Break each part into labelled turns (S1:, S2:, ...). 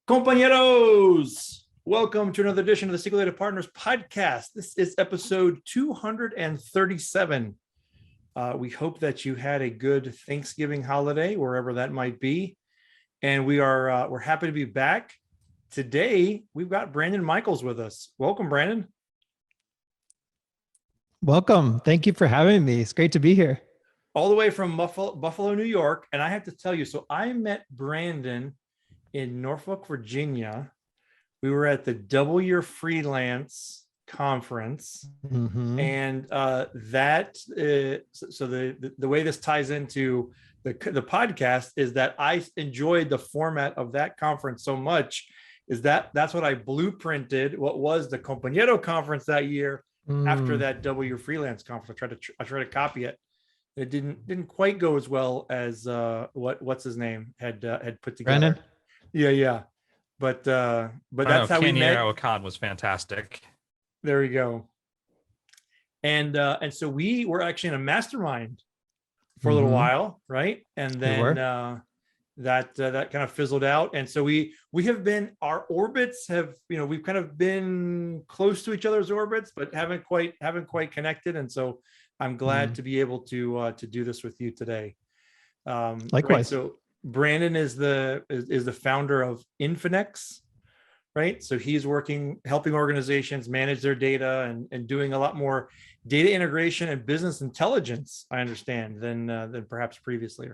S1: Compañeros, welcome to another edition of the SQL Data Partners Podcast. This is episode 237. We hope that you had a good Thanksgiving holiday, wherever that might be. And we're happy to be back. Today, we've got Brandon Michals with us. Welcome, Brandon.
S2: Welcome. Thank you for having me. It's great to be here.
S1: All the way from Buffalo, New York. And I have to tell you, so I met Brandon in Norfolk, Virginia. We were at the Double Your Freelance conference.
S2: Mm-hmm.
S1: And the way this ties into the podcast is that I enjoyed the format of that conference so much is that's what I blueprinted what was the Compañero conference that year after that Double Your Freelance conference. I tried to copy it. It didn't quite go as well as what's his name had put together.
S2: Brandon?
S1: Yeah. But that's how we met.
S3: Khan was fantastic.
S1: There we go. And so we were actually in a mastermind for a little while, right? And then that kind of fizzled out. And so our orbits have, we've kind of been close to each other's orbits, but haven't quite connected. And so I'm glad to be able to do this with you today.
S2: Likewise.
S1: Right? So Brandon is the founder of Infinex, right? So he's helping organizations manage their data and doing a lot more data integration and business intelligence, I understand, than perhaps previously.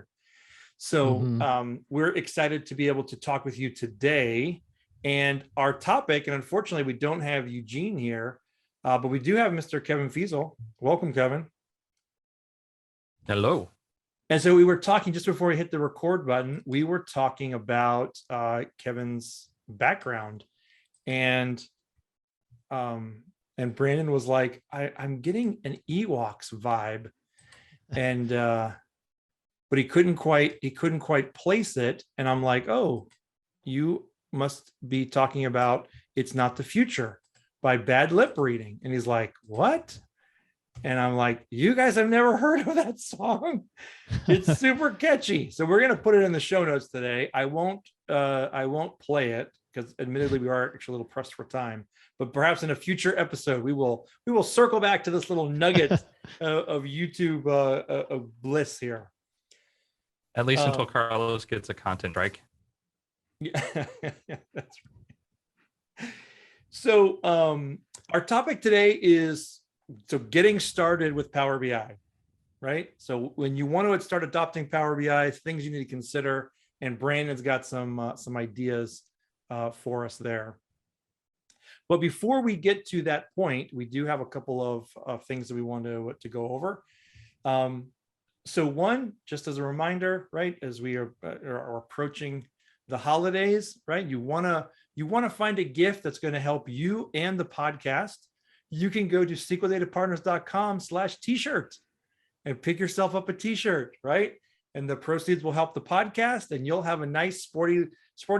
S1: So we're excited to be able to talk with you today. And our topic, and unfortunately we don't have Eugene here, but we do have Mr. Kevin Fiesel. Welcome, Kevin.
S3: Hello.
S1: And so we were talking just before we hit the record button, we were talking about Kevin's background, and Brandon was like, I'm getting an Ewoks vibe, and but he couldn't quite place it. And I'm like, oh, you must be talking about It's Not the Future by Bad Lip Reading. And he's like, what? And I'm like, you guys have never heard of that song? It's super catchy. So we're going to put it in the show notes today. I won't play it because admittedly we are actually a little pressed for time, but perhaps in a future episode, we will circle back to this little nugget of YouTube of bliss here.
S3: At least until Carlos gets a content strike.
S1: Yeah, that's right. So our topic today is getting started with Power BI, right? So when you want to start adopting Power BI, things you need to consider, and Brandon's got some ideas for us there. But before we get to that point, we do have a couple of things that we want to go over. So one, just as a reminder, right, as we are approaching the holidays, right? You want to find a gift that's going to help you and the podcast. You can go to sqldatapartners.com/t-shirt and pick yourself up a t-shirt, right? And the proceeds will help the podcast, and you'll have a nice sporty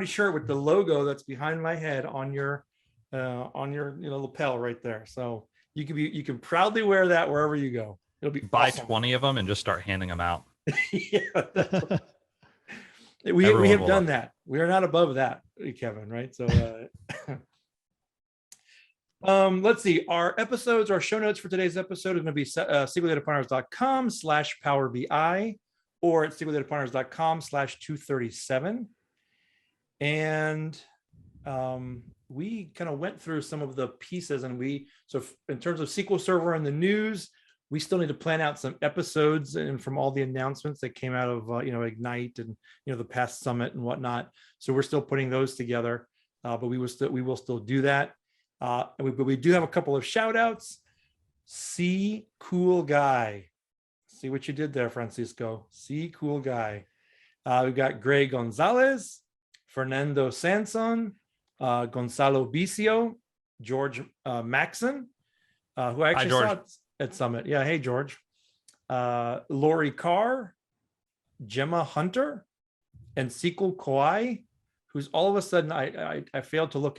S1: shirt with the logo that's behind my head on your lapel right there. So you can proudly wear that wherever you go. It'll be
S3: buy
S1: awesome.
S3: 20 of them and just start handing them out.
S1: Yeah, we have done that. We are not above that, Kevin, right? So let's see. Our show notes for today's episode are going to be sqldatapartners.com/powerbi or at sqldatapartners.com/237. And we kind of went through some of the pieces, and so in terms of SQL Server and the news, we still need to plan out some episodes and from all the announcements that came out of Ignite and the past summit and whatnot. So we're still putting those together, but we will still do that. But we do have a couple of shout outs. See Cool Guy. See what you did there, Francisco. See Cool Guy. We've got Greg Gonzalez, Fernando Sanson, Gonzalo Vicio, George Maxon, who I actually saw at Summit. Yeah, hey, George. Lori Carr, Gemma Hunter, and Sequel Kawai, who's all of a sudden I failed to look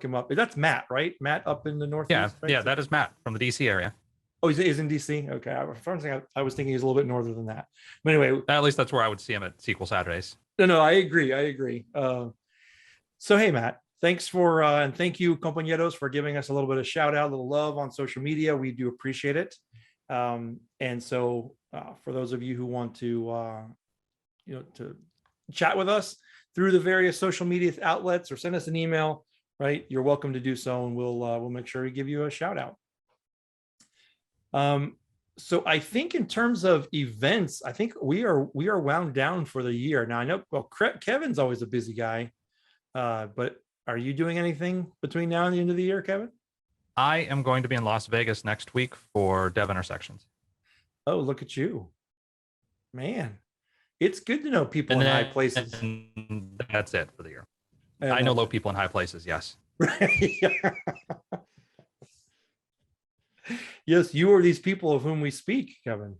S1: him up. That's Matt, right? Matt up in the Northeast.
S3: Yeah,
S1: right?
S3: Yeah, that is Matt from the DC area.
S1: Oh, he's in DC. Okay, I was thinking he's a little bit northern than that. But anyway,
S3: at least that's where I would see him at SQL Saturdays.
S1: No, I agree. So, hey, Matt, thanks for, and thank you, compañeros, for giving us a little bit of shout out, a little love on social media. We do appreciate it. And so for those of you who want to, to chat with us through the various social media outlets or send us an email, right, you're welcome to do so, and we'll make sure we give you a shout out. So I think in terms of events, I think we are wound down for the year. Now I know, well, Kevin's always a busy guy, but are you doing anything between now and the end of the year, Kevin?
S3: I am going to be in Las Vegas next week for Dev Intersections.
S1: Oh, look at you, man. It's good to know people in high places.
S3: And that's it for the year. I know low people in high places. Yes.
S1: Yes, you are these people of whom we speak, Kevin.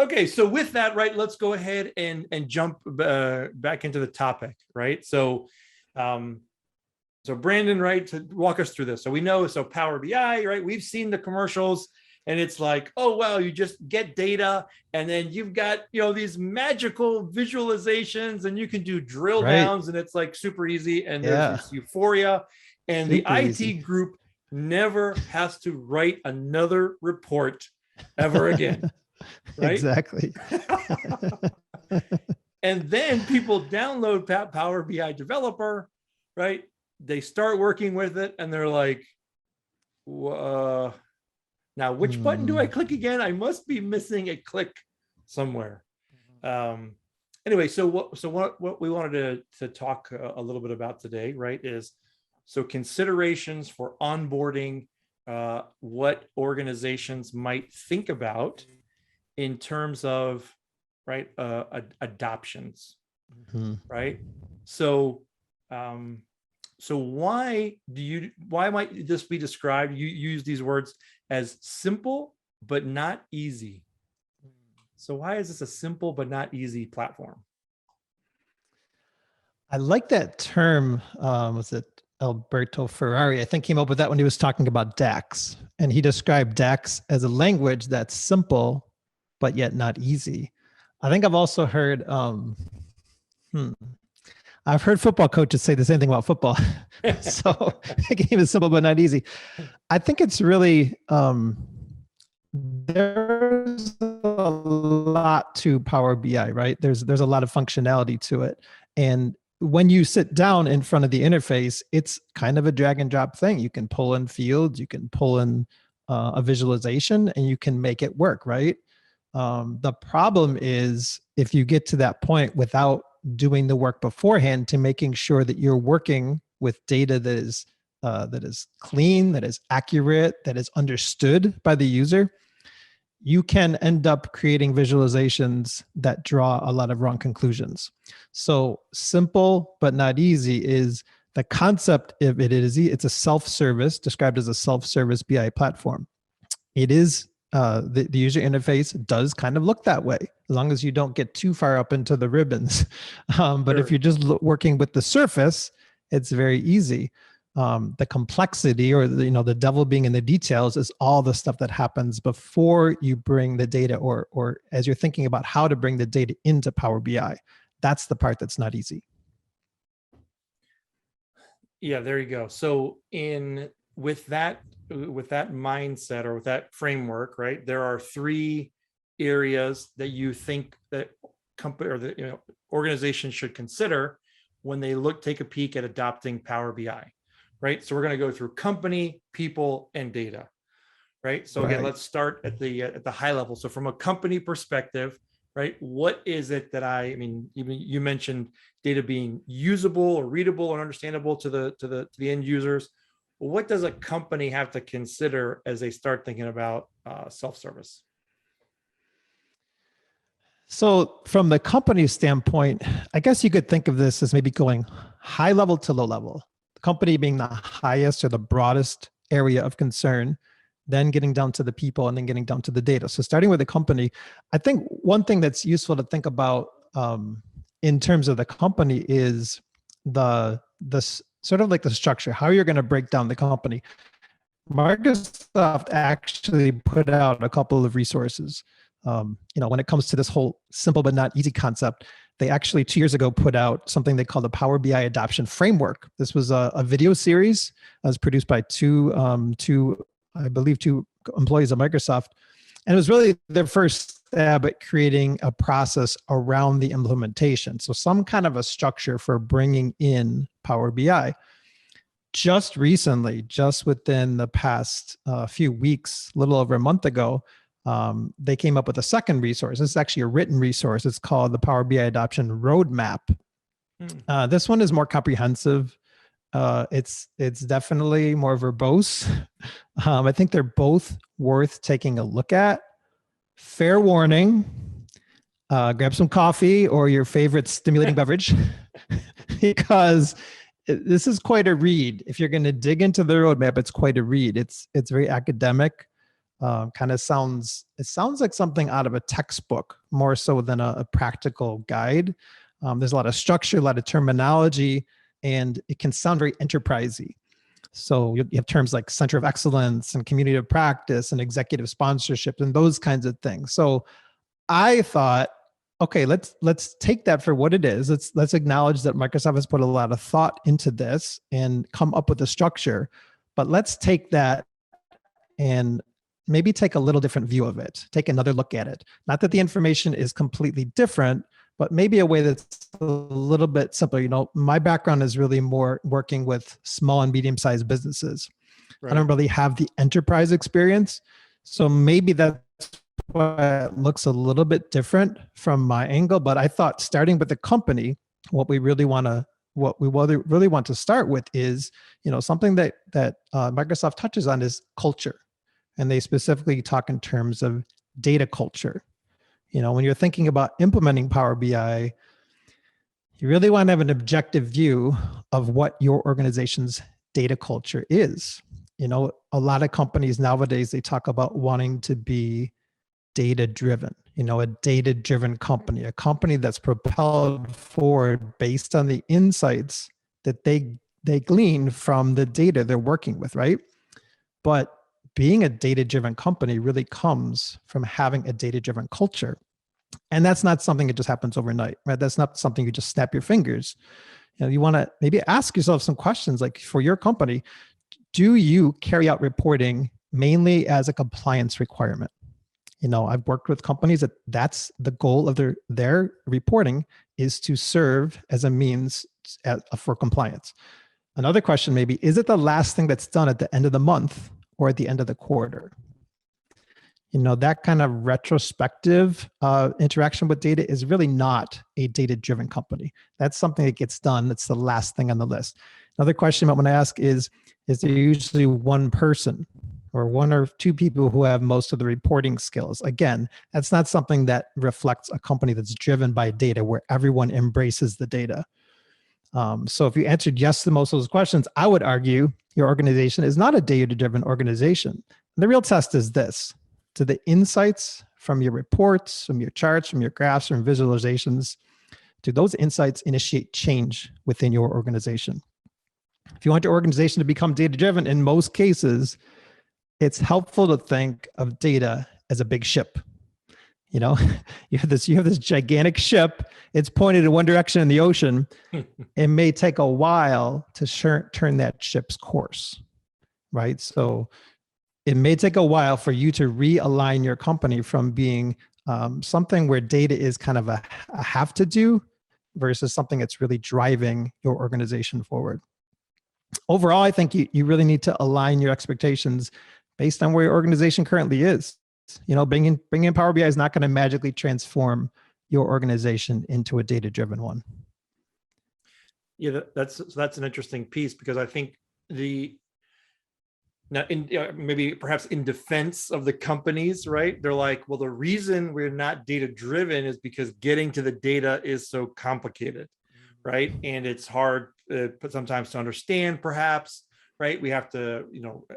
S1: Okay, so with that, right, let's go ahead and jump back into the topic, right? So Brandon, right, to walk us through this. So we know, so Power BI, right? We've seen the commercials, and it's like, oh, well, you just get data, and then you've got, these magical visualizations, and you can do drill downs, and it's like super easy, and there's this euphoria. And super the IT easy. Group never has to write another report ever again. Right?
S2: Exactly.
S1: And then people download Power BI Developer, right? They start working with it, and they're like, now which button do I click again? I must be missing a click somewhere. Anyway, so what we wanted to talk a little bit about today, right, is so considerations for onboarding, what organizations might think about in terms of, right, adoptions, right? So, so why might this be described? You use these words as simple but not easy. So why is this a simple but not easy platform?
S2: I like that term. Was it Alberto Ferrari? I think came up with that when he was talking about DAX, and he described DAX as a language that's simple but yet not easy. I think I've also heard I've heard football coaches say the same thing about football. So the game is simple but not easy. I think it's really there's a lot to Power BI, right? There's a lot of functionality to it, and when you sit down in front of the interface, it's kind of a drag and drop thing. You can pull in fields, you can pull in a visualization, and you can make it work, right? The problem is if you get to that point without doing the work beforehand to making sure that you're working with data that is clean, that is accurate, that is understood by the user, you can end up creating visualizations that draw a lot of wrong conclusions. So simple but not easy is the concept of it is it's a self-service, described as a self-service BI platform. It is the user interface does kind of look that way, as long as you don't get too far up into the ribbons. But if you're just working with the surface, it's very easy. The complexity, or the devil being in the details, is all the stuff that happens before you bring the data, or as you're thinking about how to bring the data into Power BI. That's the part that's not easy.
S1: Yeah, there you go. So with that mindset, or with that framework, right, there are three areas that you think that company or the organization should consider when they take a peek at adopting Power BI. Right. So we're going to go through company, people, and data. Right. So again, let's start at the high level. So from a company perspective, right, what is it that even you mentioned data being usable or readable or understandable to the end users. What does a company have to consider as they start thinking about self-service?
S2: So from the company standpoint, I guess you could think of this as maybe going high level to low level. The company being the highest or the broadest area of concern, then getting down to the people, and then getting down to the data. So starting with the company, I think one thing that's useful to think about in terms of the company is the sort of like the structure, how you're going to break down the company. Microsoft actually put out a couple of resources. When it comes to this whole simple but not easy concept, they actually 2 years ago put out something they call the Power BI Adoption Framework. This was a video series that was produced by two employees of Microsoft. And it was really their first stab at creating a process around the implementation. So some kind of a structure for bringing in Power BI. Just recently, just within the past few weeks, a little over a month ago, they came up with a second resource. This is actually a written resource. It's called the Power BI Adoption Roadmap. This one is more comprehensive. It's definitely more verbose. I think they're both worth taking a look at. Fair warning, grab some coffee or your favorite stimulating beverage because this is quite a read. If you're going to dig into the roadmap, it's quite a read. It's very academic. It sounds like something out of a textbook more so than a practical guide. There's a lot of structure, a lot of terminology, and it can sound very enterprisey. So you have terms like center of excellence and community of practice and executive sponsorship and those kinds of things. So I thought, okay, let's take that for what it is. Let's acknowledge that Microsoft has put a lot of thought into this and come up with a structure, but let's take that and maybe take a little different view of it, take another look at it. Not that the information is completely different, but maybe a way that's a little bit simpler. My background is really more working with small and medium-sized businesses. Right. I don't really have the enterprise experience. So maybe that's why it looks a little bit different from my angle. But I thought starting with the company, what we really want to start with is, something that Microsoft touches on is culture. And they specifically talk in terms of data culture. When you're thinking about implementing Power BI, you really want to have an objective view of what your organization's data culture is. A lot of companies nowadays, they talk about wanting to be data-driven, a data-driven company, a company that's propelled forward based on the insights that they glean from the data they're working with, right? But being a data-driven company really comes from having a data-driven culture. And that's not something that just happens overnight, right? That's not something you just snap your fingers. You want to maybe ask yourself some questions like, for your company, do you carry out reporting mainly as a compliance requirement? I've worked with companies that's the goal of their reporting is to serve as a means for compliance. Another question maybe, is it the last thing that's done at the end of the month or at the end of the quarter? That kind of retrospective interaction with data is really not a data-driven company. That's something that gets done. That's the last thing on the list. Another question I want to ask is there usually one person or one or two people who have most of the reporting skills? Again, that's not something that reflects a company that's driven by data where everyone embraces the data. So if you answered yes to most of those questions, I would argue your organization is not a data-driven organization. And the real test is this. Do the insights from your reports, from your charts, from your graphs, from visualizations, do those insights initiate change within your organization? If you want your organization to become data-driven, in most cases, it's helpful to think of data as a big ship. You have this gigantic ship. It's pointed in one direction in the ocean. It may take a while to turn that ship's course, right? So it may take a while for you to realign your company from being something where data is kind of a have to do versus something that's really driving your organization forward. Overall, I think you really need to align your expectations based on where your organization currently is. Bringing in Power BI is not going to magically transform your organization into a data-driven one.
S1: Yeah, that's an interesting piece, because I think maybe perhaps in defense of the companies, right? They're like, well, the reason we're not data-driven is because getting to the data is so complicated, right? And it's hard sometimes to understand, perhaps, right? We have to,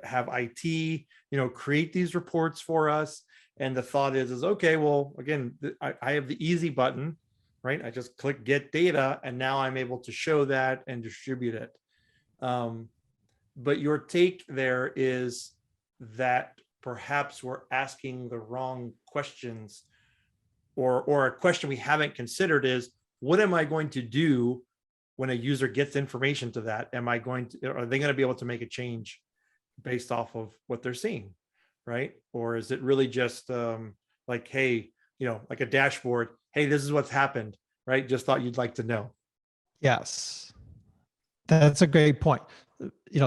S1: have IT, create these reports for us. And the thought is okay, well, again, I have the easy button, right? I just click get data, and now I'm able to show that and distribute it. But your take there is that perhaps we're asking the wrong questions or a question we haven't considered is, what am I going to do when a user gets information to that? Are they going to be able to make a change based off of what they're seeing, right? Or is it really just like, hey, like a dashboard, hey, this is what's happened, right? Just thought you'd like to know.
S2: Yes, that's a great point.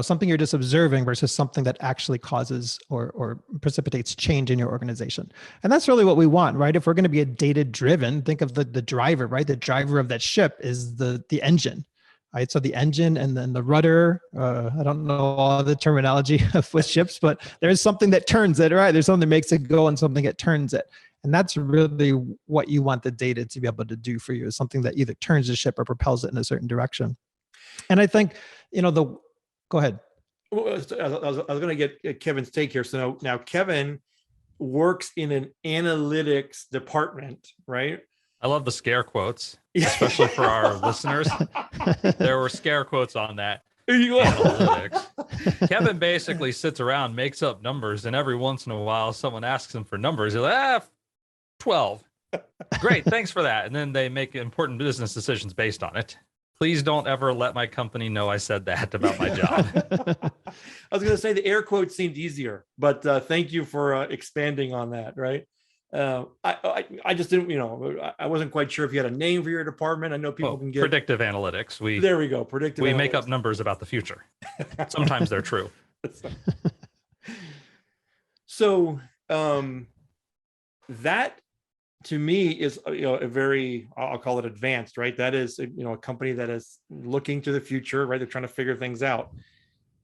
S2: Something you're just observing versus something that actually causes or precipitates change in your organization. And that's really what we want, right? If we're going to be a data-driven, think of the driver, right? The driver of that ship is the engine, right? So the engine and then the rudder, I don't know all the terminology with ships, but there's something that turns it, right? There's something that makes it go and something that turns it. And that's really what you want the data to be able to do for you, is something that either turns the ship or propels it in a certain direction. And I think, go ahead.
S1: Well, I was going to get Kevin's take here. So now Kevin works in an analytics department, right?
S3: I love the scare quotes, especially for our listeners. There were scare quotes on that. Analytics. Kevin basically sits around, makes up numbers, and every once in a while someone asks him for numbers. He's like, 12. Great, thanks for that. And then they make important business decisions based on it. Please don't ever let my company know I said that about my job.
S1: I was going to say the air quotes seemed easier, but thank you for expanding on that, right? I just didn't, I wasn't quite sure if you had a name for your department. I know people can get
S3: predictive analytics.
S1: There we go. Predictive.
S3: We
S1: analytics.
S3: Make up numbers about the future. Sometimes they're true.
S1: So that to me is a very, I'll call it advanced, right? That is a company that is looking to the future, right? They're trying to figure things out.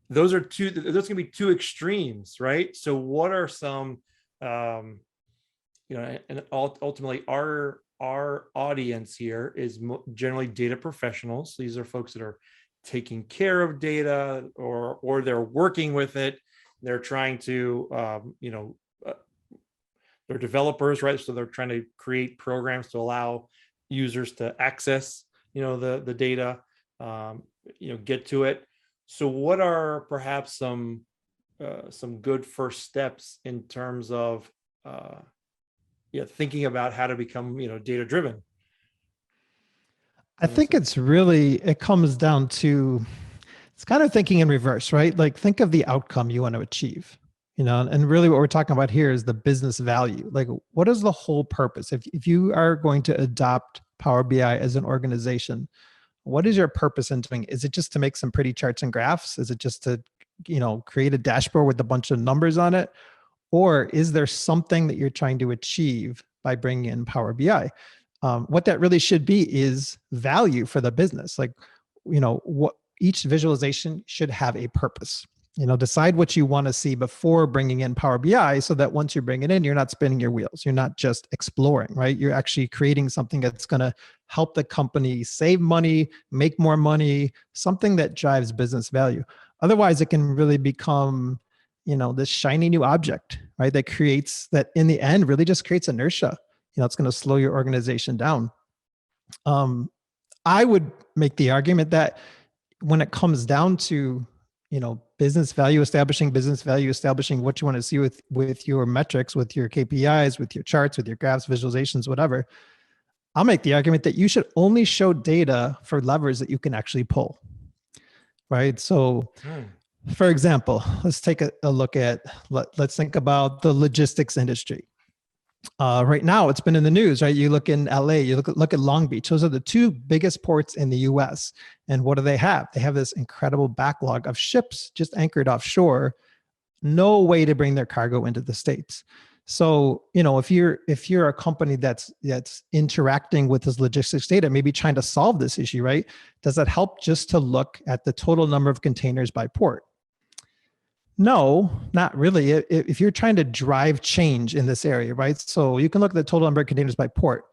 S1: Those going to be two extremes, right? So what are some and ultimately our audience here is generally data professionals. These are folks that are taking care of data or they're working with it. They're trying to they're developers, right? So they're trying to create programs to allow users to access the data, get to it. So what are perhaps some good first steps in terms of thinking about how to become data driven?
S2: I think it comes down to, it's kind of thinking in reverse, right? Like think of the outcome you want to achieve, and really what we're talking about here is the business value. Like what is the whole purpose? If you are going to adopt Power BI as an organization, what is your purpose in doing? Is it just to make some pretty charts and graphs? Is it just to, create a dashboard with a bunch of numbers on it? Or is there something that you're trying to achieve by bringing in Power BI? What that really should be is value for the business. Like, what each visualization should have a purpose. Decide what you want to see before bringing in Power BI, so that once you bring it in, you're not spinning your wheels. You're not just exploring, right? You're actually creating something that's going to help the company save money, make more money, something that drives business value. Otherwise, it can really become, this shiny new object, right? That in the end really just creates inertia. It's going to slow your organization down. I would make the argument that when it comes down to, business value, establishing what you want to see with your metrics, with your KPIs, with your charts, with your graphs, visualizations, whatever, I'll make the argument that you should only show data for levers that you can actually pull, right? So for example, let's take a look at, let's think about the logistics industry. Right now, it's been in the news, right? You look in LA, you look at Long Beach. Those are the two biggest ports in the US. And what do they have? They have this incredible backlog of ships just anchored offshore, no way to bring their cargo into the States. So, if you're a company that's interacting with this logistics data, maybe trying to solve this issue, right? Does that help just to look at the total number of containers by port? No, not really. If you're trying to drive change in this area, right? So you can look at the total number of containers by port,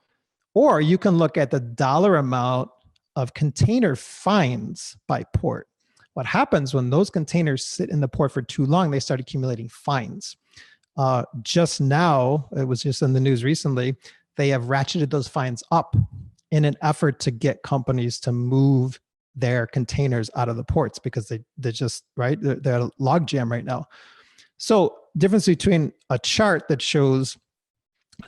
S2: or you can look at the dollar amount of container fines by port. What happens when those containers sit in the port for too long, they start accumulating fines. Just now, it was just in the news recently, they have ratcheted those fines up in an effort to get companies to move their containers out of the ports, because they're just, right, they're a log jam right now. So difference between a chart that shows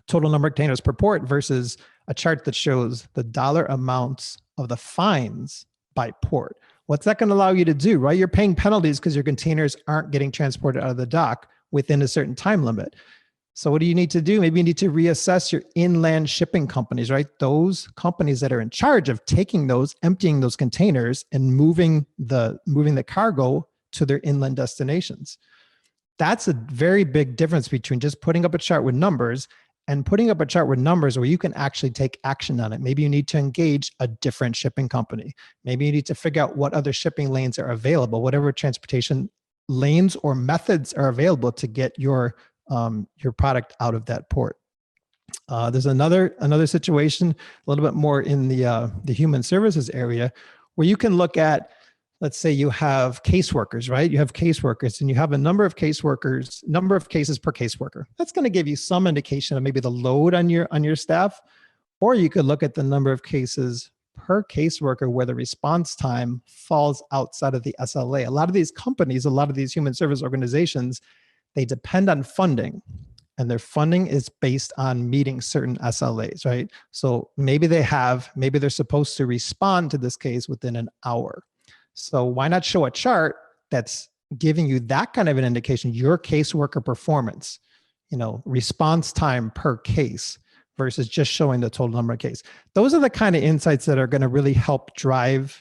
S2: total number of containers per port versus a chart that shows the dollar amounts of the fines by port. What's that going to allow you to do, right? You're paying penalties because your containers aren't getting transported out of the dock within a certain time limit. So what do you need to do? Maybe you need to reassess your inland shipping companies, right? Those companies that are in charge of taking those, emptying those containers and moving the cargo to their inland destinations. That's a very big difference between just putting up a chart with numbers and putting up a chart with numbers where you can actually take action on it. Maybe you need to engage a different shipping company. Maybe you need to figure out what other shipping lanes are available, whatever transportation lanes or methods are available to get your product out of that port. There's another situation, a little bit more in the human services area, where you can look at, let's say you have caseworkers, right? You have caseworkers and you have a number of cases per caseworker. That's going to give you some indication of maybe the load on your staff. Or you could look at the number of cases per caseworker where the response time falls outside of the SLA. A lot of these companies, a lot of these human service organizations, they depend on funding, and their funding is based on meeting certain SLAs, right? So maybe they're supposed to respond to this case within an hour. So why not show a chart that's giving you that kind of an indication, your caseworker performance, response time per case versus just showing the total number of cases. Those are the kind of insights that are going to really help drive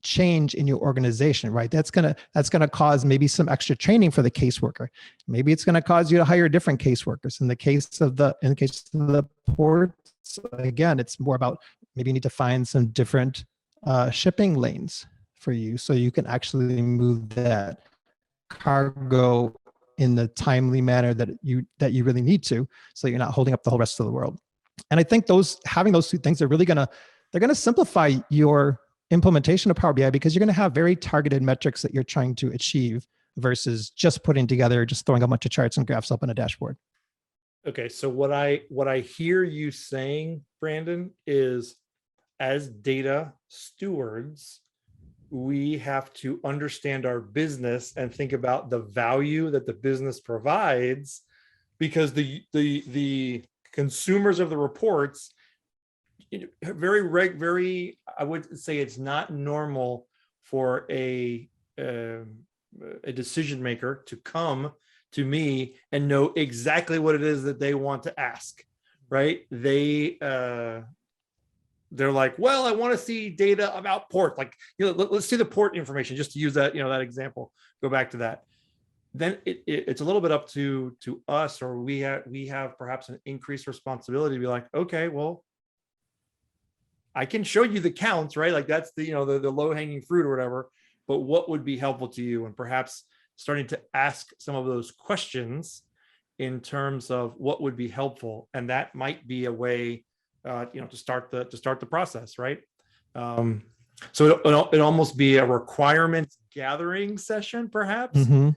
S2: change in your organization, right? That's going to cause maybe some extra training for the caseworker. Maybe it's going to cause you to hire different caseworkers. In the case of the ports, again, it's more about maybe you need to find some different shipping lanes for you so you can actually move that cargo in the timely manner that you really need to, so you're not holding up the whole rest of the world. And I think having those two things are really they're going to simplify your implementation of Power BI, because you're going to have very targeted metrics that you're trying to achieve versus just throwing a bunch of charts and graphs up on a dashboard.
S1: Okay, so what I hear you saying, Brandon, is as data stewards, we have to understand our business and think about the value that the business provides, because the consumers of the reports, very, I would say it's not normal for a decision maker to come to me and know exactly what it is that they want to ask, right? They're like, well, I want to see data about port. Like, let's see the port information, just to use that, that example, go back to that. Then it's a little bit up to us, or we have perhaps an increased responsibility to be like, okay, well, I can show you the counts, right? Like that's the low hanging fruit or whatever, but what would be helpful to you? And perhaps starting to ask some of those questions in terms of what would be helpful. And that might be a way, to start the process, right? So it almost be a requirements gathering session, perhaps.
S2: Mm-hmm.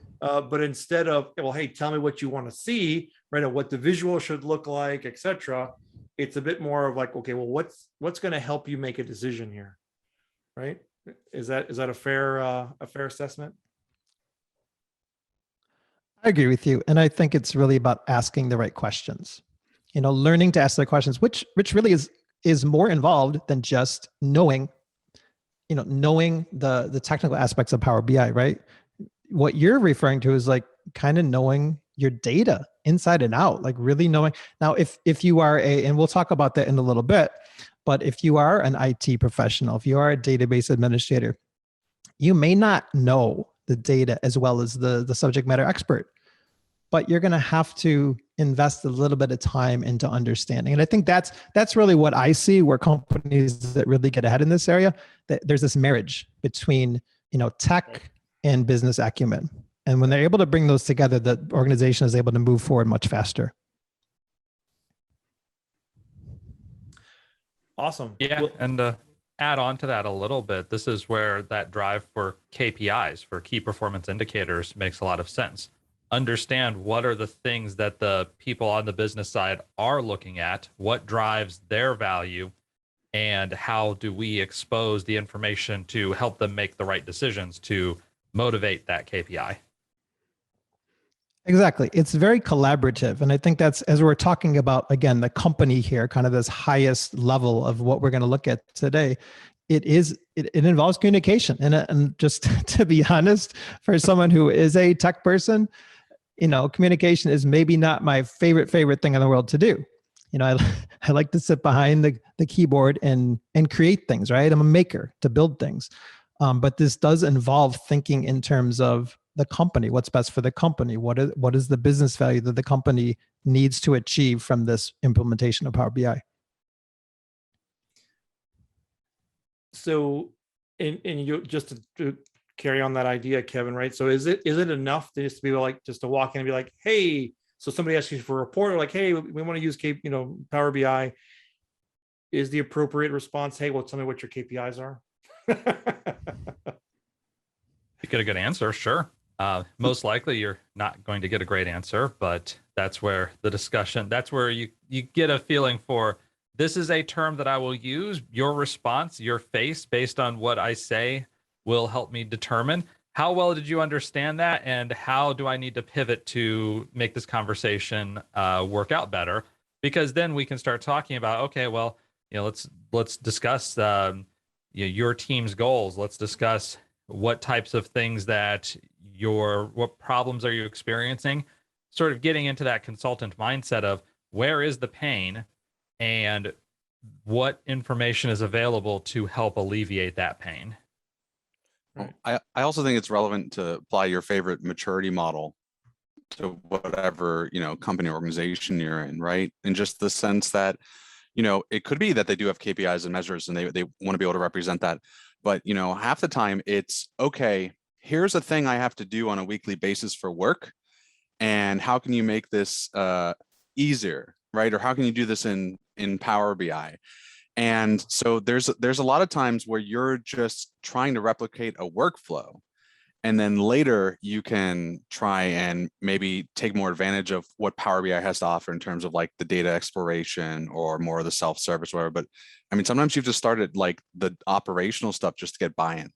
S1: But instead of, well, hey, tell me what you want to see, right? Or what the visual should look like, etc. It's a bit more of like, okay, well, what's going to help you make a decision here, right? Is that a fair assessment?
S2: I agree with you, and I think it's really about asking the right questions. Learning to ask the questions, which really is more involved than just knowing the technical aspects of Power BI, right? What you're referring to is like kind of knowing your data inside and out, like really knowing. Now, if you are and we'll talk about that in a little bit, but if you are an IT professional, if you are a database administrator, you may not know the data as well as the subject matter expert, but you're going to have to invest a little bit of time into understanding. And I think that's really what I see where companies that really get ahead in this area, that there's this marriage between, tech and business acumen. And when they're able to bring those together, the organization is able to move forward much faster.
S1: Awesome.
S3: Yeah.
S1: Well,
S3: And add on to that a little bit, this is where that drive for KPIs, for key performance indicators, makes a lot of sense. Understand what are the things that the people on the business side are looking at, what drives their value, and how do we expose the information to help them make the right decisions to motivate that KPI.
S2: Exactly. It's very collaborative. And I think that's, as we're talking about, again, the company here, kind of this highest level of what we're going to look at today, it involves communication. And just to be honest, for someone who is a tech person, communication is maybe not my favorite thing in the world to do. I like to sit behind the keyboard and create things, right? I'm a maker to build things. But this does involve thinking in terms of the company, what's best for the company, what is the business value that the company needs to achieve from this implementation of Power BI.
S1: So, and you just to carry on that idea, Kevin, right? So is it enough to just be like, just to walk in and be like, hey, so somebody asks you for a report, or like, hey, we want to use Power BI. Is the appropriate response, hey, well, tell me what your KPIs are?
S3: You get a good answer, sure. Most likely you're not going to get a great answer, but that's where the discussion, that's where you get a feeling for, this is a term that I will use. Your response, your face based on what I say will help me determine how well did you understand that, and how do I need to pivot to make this conversation work out better? Because then we can start talking about, okay, well, let's discuss your team's goals. Let's discuss what types of things what problems are you experiencing? Sort of getting into that consultant mindset of where is the pain and what information is available to help alleviate that pain.
S4: Well, I also think it's relevant to apply your favorite maturity model to whatever, company or organization you're in, right? In just the sense that, it could be that they do have KPIs and measures and they want to be able to represent that. But, half the time it's, okay, here's a thing I have to do on a weekly basis for work. And how can you make this easier, right? Or how can you do this in Power BI? And so there's a lot of times where you're just trying to replicate a workflow. And then later you can try and maybe take more advantage of what Power BI has to offer in terms of like the data exploration or more of the self-service, whatever. But I mean, sometimes you've just started like the operational stuff just to get buy-in.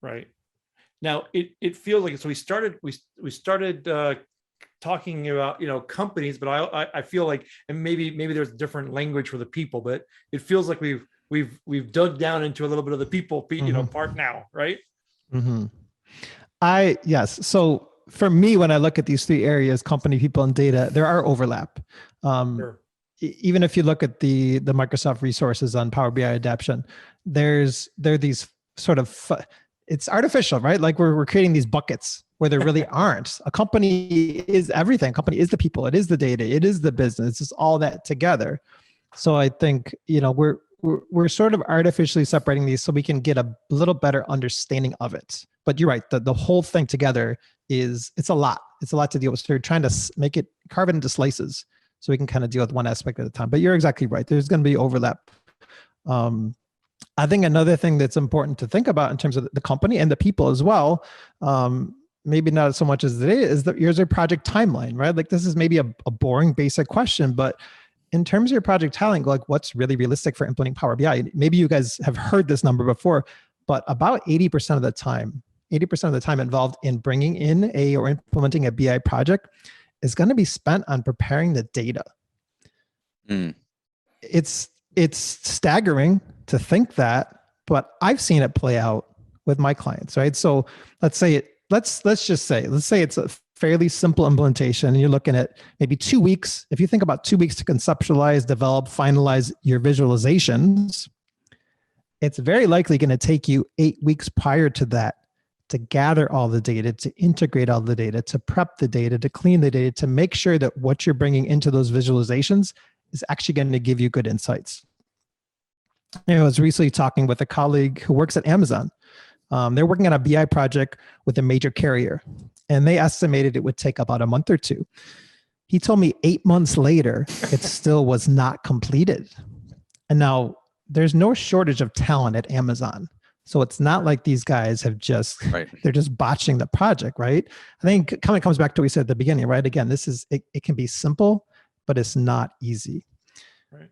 S1: Right. Now it feels like, so we started talking about companies, but I feel like, and maybe there's different language for the people, but it feels like we've dug down into a little bit of the people part now, right?
S2: Mm-hmm. Yes. So for me, when I look at these three areas, company, people, and data, there are overlap.
S1: Sure.
S2: Even if you look at the Microsoft resources on Power BI adaption, there are these sort of it's artificial, right? Like we're creating these buckets where there really aren't. A company is everything. A company is the people. It is the data. It is the business. It's all that together. So I think, we're sort of artificially separating these so we can get a little better understanding of it. But you're right. The whole thing together it's a lot. It's a lot to deal with. So you're trying to carve it into slices so we can kind of deal with one aspect at a time. But you're exactly right. There's going to be overlap. I think another thing that's important to think about in terms of the company and the people as well, maybe not so much as the data, is that here's a project timeline, right? Like this is maybe a boring basic question, but in terms of your project timeline, like what's really realistic for implementing Power BI? Maybe you guys have heard this number before, but about 80% of the time involved in bringing in or implementing a BI project is going to be spent on preparing the data. It's staggering to think that, but I've seen it play out with my clients, right? So let's say it's a fairly simple implementation and you're looking at maybe 2 weeks. If you think about 2 weeks to conceptualize, develop, finalize your visualizations, it's very likely going to take you 8 weeks prior to that to gather all the data, to integrate all the data, to prep the data, to clean the data, to make sure that what you're bringing into those visualizations is actually going to give you good insights. I was recently talking with a colleague who works at Amazon. They're working on a BI project with a major carrier, and they estimated it would take about a month or two. He told me 8 months later, it still was not completed. And now there's no shortage of talent at Amazon. So it's not like these guys have they're just botching the project, right? I think it kind of comes back to what we said at the beginning, right? Again, it can be simple, but it's not easy.
S1: Right.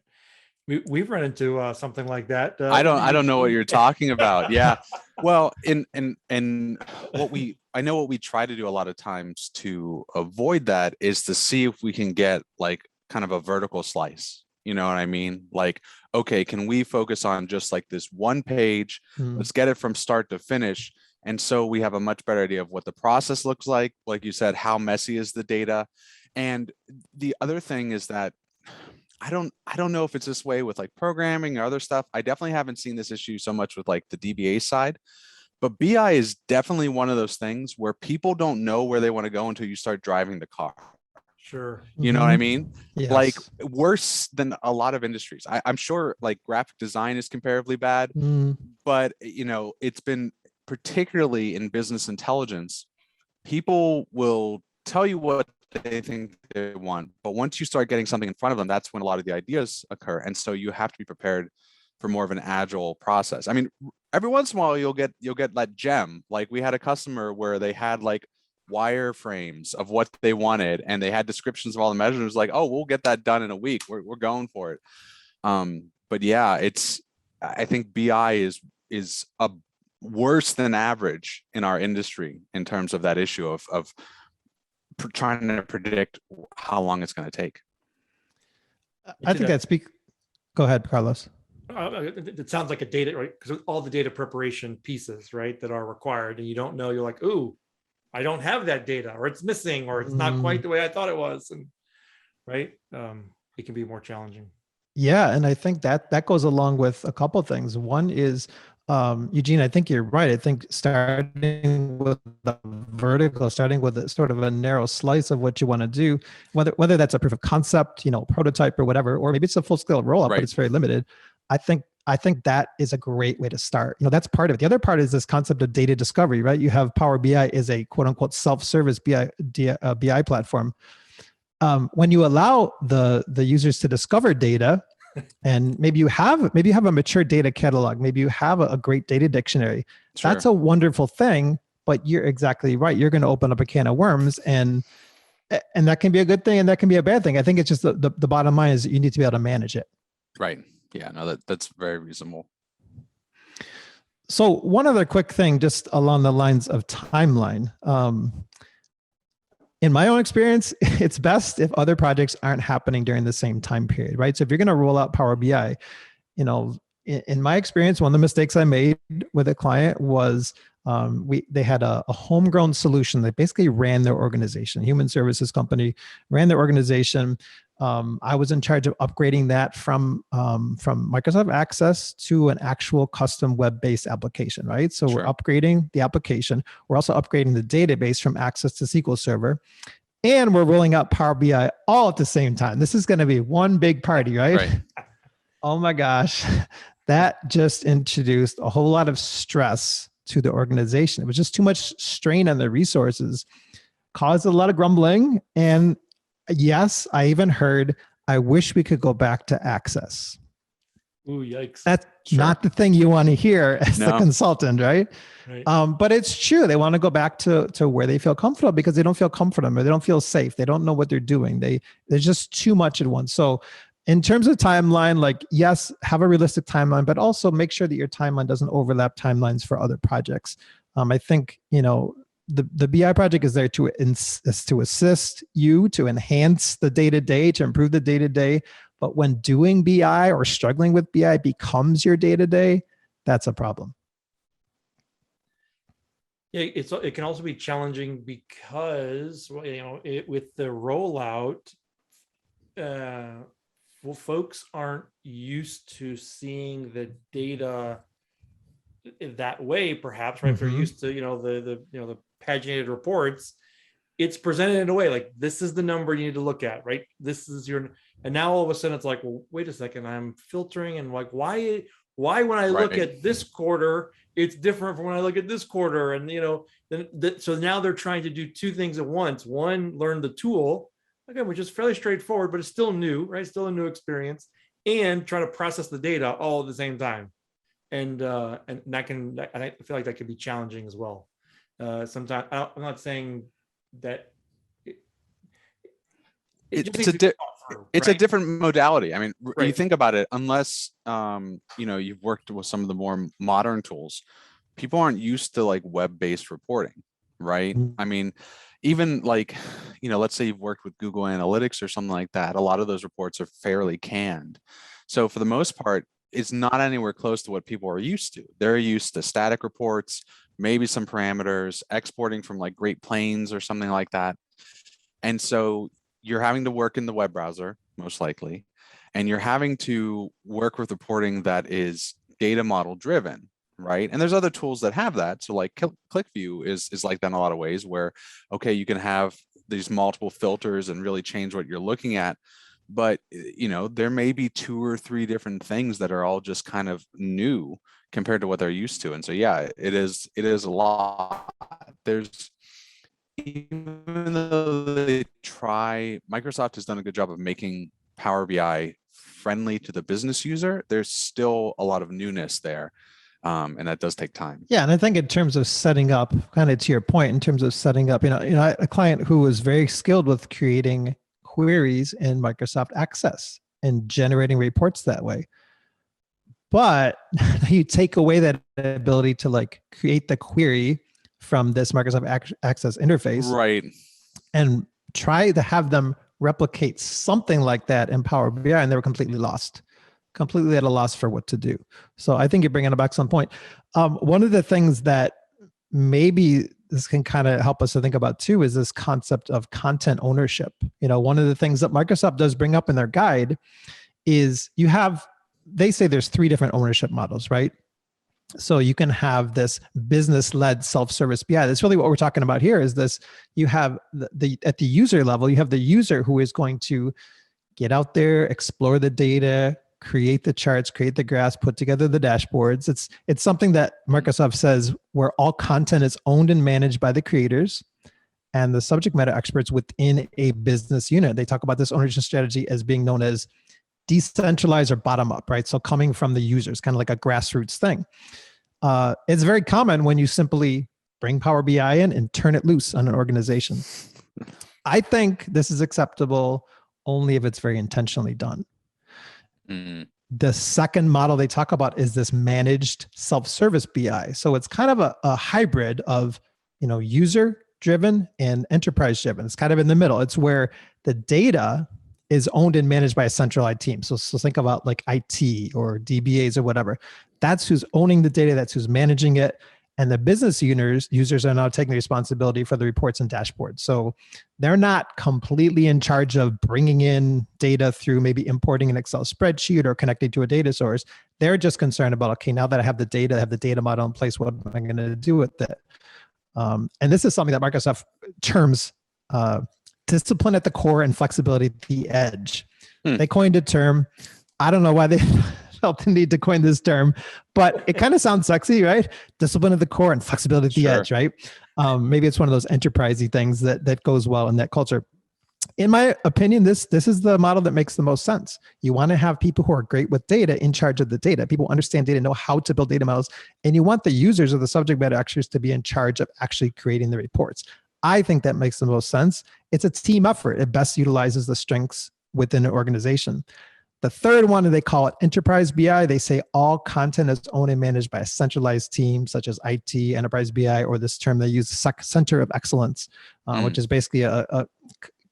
S1: we've run into something like that.
S4: I don't know what you're talking about. Yeah. Well, and I know what we try to do a lot of times to avoid that is to see if we can get like kind of a vertical slice. You know what I mean? Like, okay, can we focus on just like this one page? Let's get it from start to finish. And so we have a much better idea of what the process looks like. Like you said, how messy is the data? And the other thing is that I don't know if it's this way with like programming or other stuff. I definitely haven't seen this issue so much with like the DBA side, but BI is definitely one of those things where people don't know where they want to go until you start driving the car.
S1: Sure.
S4: You know what I mean?
S2: Yes.
S4: Like worse than a lot of industries. I'm sure like graphic design is comparatively bad, but you know, it's been particularly in business intelligence, people will tell you what they think they want, but once you start getting something in front of them, that's when a lot of the ideas occur. And so you have to be prepared for more of an agile process. I mean, every once in a while you'll get that gem. Like we had a customer where they had like wireframes of what they wanted and they had descriptions of all the measures, like, oh, we'll get that done in a week. We're going for it. But yeah, I think BI is a worse than average in our industry in terms of that issue of trying to predict how long it's going to take.
S2: I think go ahead, Carlos.
S1: It sounds like a data, right? Because all the data preparation pieces, right, that are required, and you don't know, you're like, ooh, I don't have that data, or it's missing, or it's not quite the way I thought it was, and right, it can be more challenging.
S2: Yeah, and I think that goes along with a couple of things. One is, Eugene, I think you're right. I think starting with the vertical, starting with a sort of a narrow slice of what you want to do, whether that's a proof of concept, prototype or whatever, or maybe it's a full scale rollout, but it's very limited. I think that is a great way to start. That's part of it. The other part is this concept of data discovery, right? You have Power BI is a quote unquote self-service BI platform. When you allow the users to discover data, and maybe you have a mature data catalog, maybe you have a great data dictionary. Sure. That's a wonderful thing, but you're exactly right. You're going to open up a can of worms, and that can be a good thing, and that can be a bad thing. I think it's just the bottom line is you need to be able to manage it.
S4: Right. Yeah. No, that's very reasonable.
S2: So one other quick thing, just along the lines of timeline. In my own experience, it's best if other projects aren't happening during the same time period, right? So if you're going to roll out Power BI, in my experience, one of the mistakes I made with a client was they had a homegrown solution that basically ran their organization. Human services company ran their organization. I was in charge of upgrading that from Microsoft Access to an actual custom web-based application, right? So We're upgrading the application. We're also upgrading the database from Access to SQL Server. And we're rolling out Power BI all at the same time. This is going to be one big party, right? Oh my gosh. That just introduced a whole lot of stress to the organization. It was just too much strain on the resources, caused a lot of grumbling. And yes, I even heard, I wish we could go back to Access.
S1: Ooh, yikes.
S2: That's not the thing you want to hear as the consultant, right? But it's true. They want to go back to where they feel comfortable because they don't feel comfortable or they don't feel safe. They don't know what they're doing. There's just too much at once. So in terms of timeline, like, yes, have a realistic timeline, but also make sure that your timeline doesn't overlap timelines for other projects. I think, the BI project is there to assist you, to enhance the day-to-day, to improve the day-to-day. But when doing BI or struggling with BI becomes your day-to-day, that's a problem.
S1: Yeah, it can also be challenging because with the rollout, folks aren't used to seeing the data that way, perhaps, right? If they're used to the paginated reports, it's presented in a way like, this is the number you need to look at, right? This is and now all of a sudden it's like, well, wait a second, I'm filtering, and like, why when I look at this quarter, it's different from when I look at this quarter, and so now they're trying to do two things at once. One, learn the tool, again, which is fairly straightforward, but it's still new, right? Still a new experience, and try to process the data all at the same time. And I feel like that can be challenging as well. Sometimes I'm not saying that it's
S4: it's a
S1: Right.
S4: different modality. I mean, you
S1: Right.
S4: think about it, unless you've worked with some of the more modern tools, people aren't used to like web-based reporting, right?
S2: Mm.
S4: I mean, even like, let's say you've worked with Google Analytics or something like that. A lot of those reports are fairly canned. So for the most part, it's not anywhere close to what people are used to. They're used to static reports, maybe some parameters, exporting from like Great Plains or something like that. And so you're having to work in the web browser, most likely, and you're having to work with reporting that is data model driven, right? And there's other tools that have that. So like ClickView is like that in a lot of ways, where, okay, you can have these multiple filters and really change what you're looking at. But, there may be 2 or 3 different things that are all just kind of new compared to what they're used to. And so, yeah, it is a lot. There's, even though Microsoft has done a good job of making Power BI friendly to the business user, there's still a lot of newness there. And that does take time.
S2: Yeah, and I think in terms of setting up, kind of to your point, in terms of setting up, a client who was very skilled with creating queries in Microsoft Access and generating reports that way. But you take away that ability to like create the query from this Microsoft Access interface,
S4: Right.
S2: and try to have them replicate something like that in Power BI, and they were completely at a loss for what to do. So I think you're bringing it back some point. One of the things that maybe this can kind of help us to think about too is this concept of content ownership. One of the things that Microsoft does bring up in their guide is they say there's 3 different ownership models, right? So you can have this business-led self-service BI. That's really what we're talking about here. Is this: you have at the user level, you have the user who is going to get out there, explore the data, create the charts, create the graphs, put together the dashboards. It's something that Microsoft says where all content is owned and managed by the creators and the subject matter experts within a business unit. They talk about this ownership strategy as being known as decentralized or bottom up, right? So coming from the users, kind of like a grassroots thing. It's very common when you simply bring Power BI in and turn it loose on an organization. I think this is acceptable only if it's very intentionally done.
S4: Mm-hmm.
S2: The second model they talk about is this managed self-service BI. So it's kind of a hybrid of, user driven and enterprise driven. It's kind of in the middle. It's where the data is owned and managed by a centralized team. So think about like IT or DBAs or whatever. That's who's owning the data. That's who's managing it. And the business users are now taking the responsibility for the reports and dashboards. So they're not completely in charge of bringing in data through maybe importing an Excel spreadsheet or connecting to a data source. They're just concerned about, okay, now that I have the data, I have the data model in place, what am I going to do with it? And this is something that Microsoft terms discipline at the core and flexibility at the edge. They coined a term. I don't know why they felt the need to coin this term, but it kind of sounds sexy, right? Discipline at the core and flexibility at the edge, right? Maybe it's one of those enterprisey things that goes well in that culture. In my opinion, this is the model that makes the most sense. You want to have people who are great with data in charge of the data. People who understand data, know how to build data models, and you want the users or the subject matter experts to be in charge of actually creating the reports. I think that makes the most sense. It's a team effort. It best utilizes the strengths within an organization. The third one, they call it enterprise BI. They say all content is owned and managed by a centralized team, such as IT, enterprise BI, or this term they use, center of excellence, which is basically a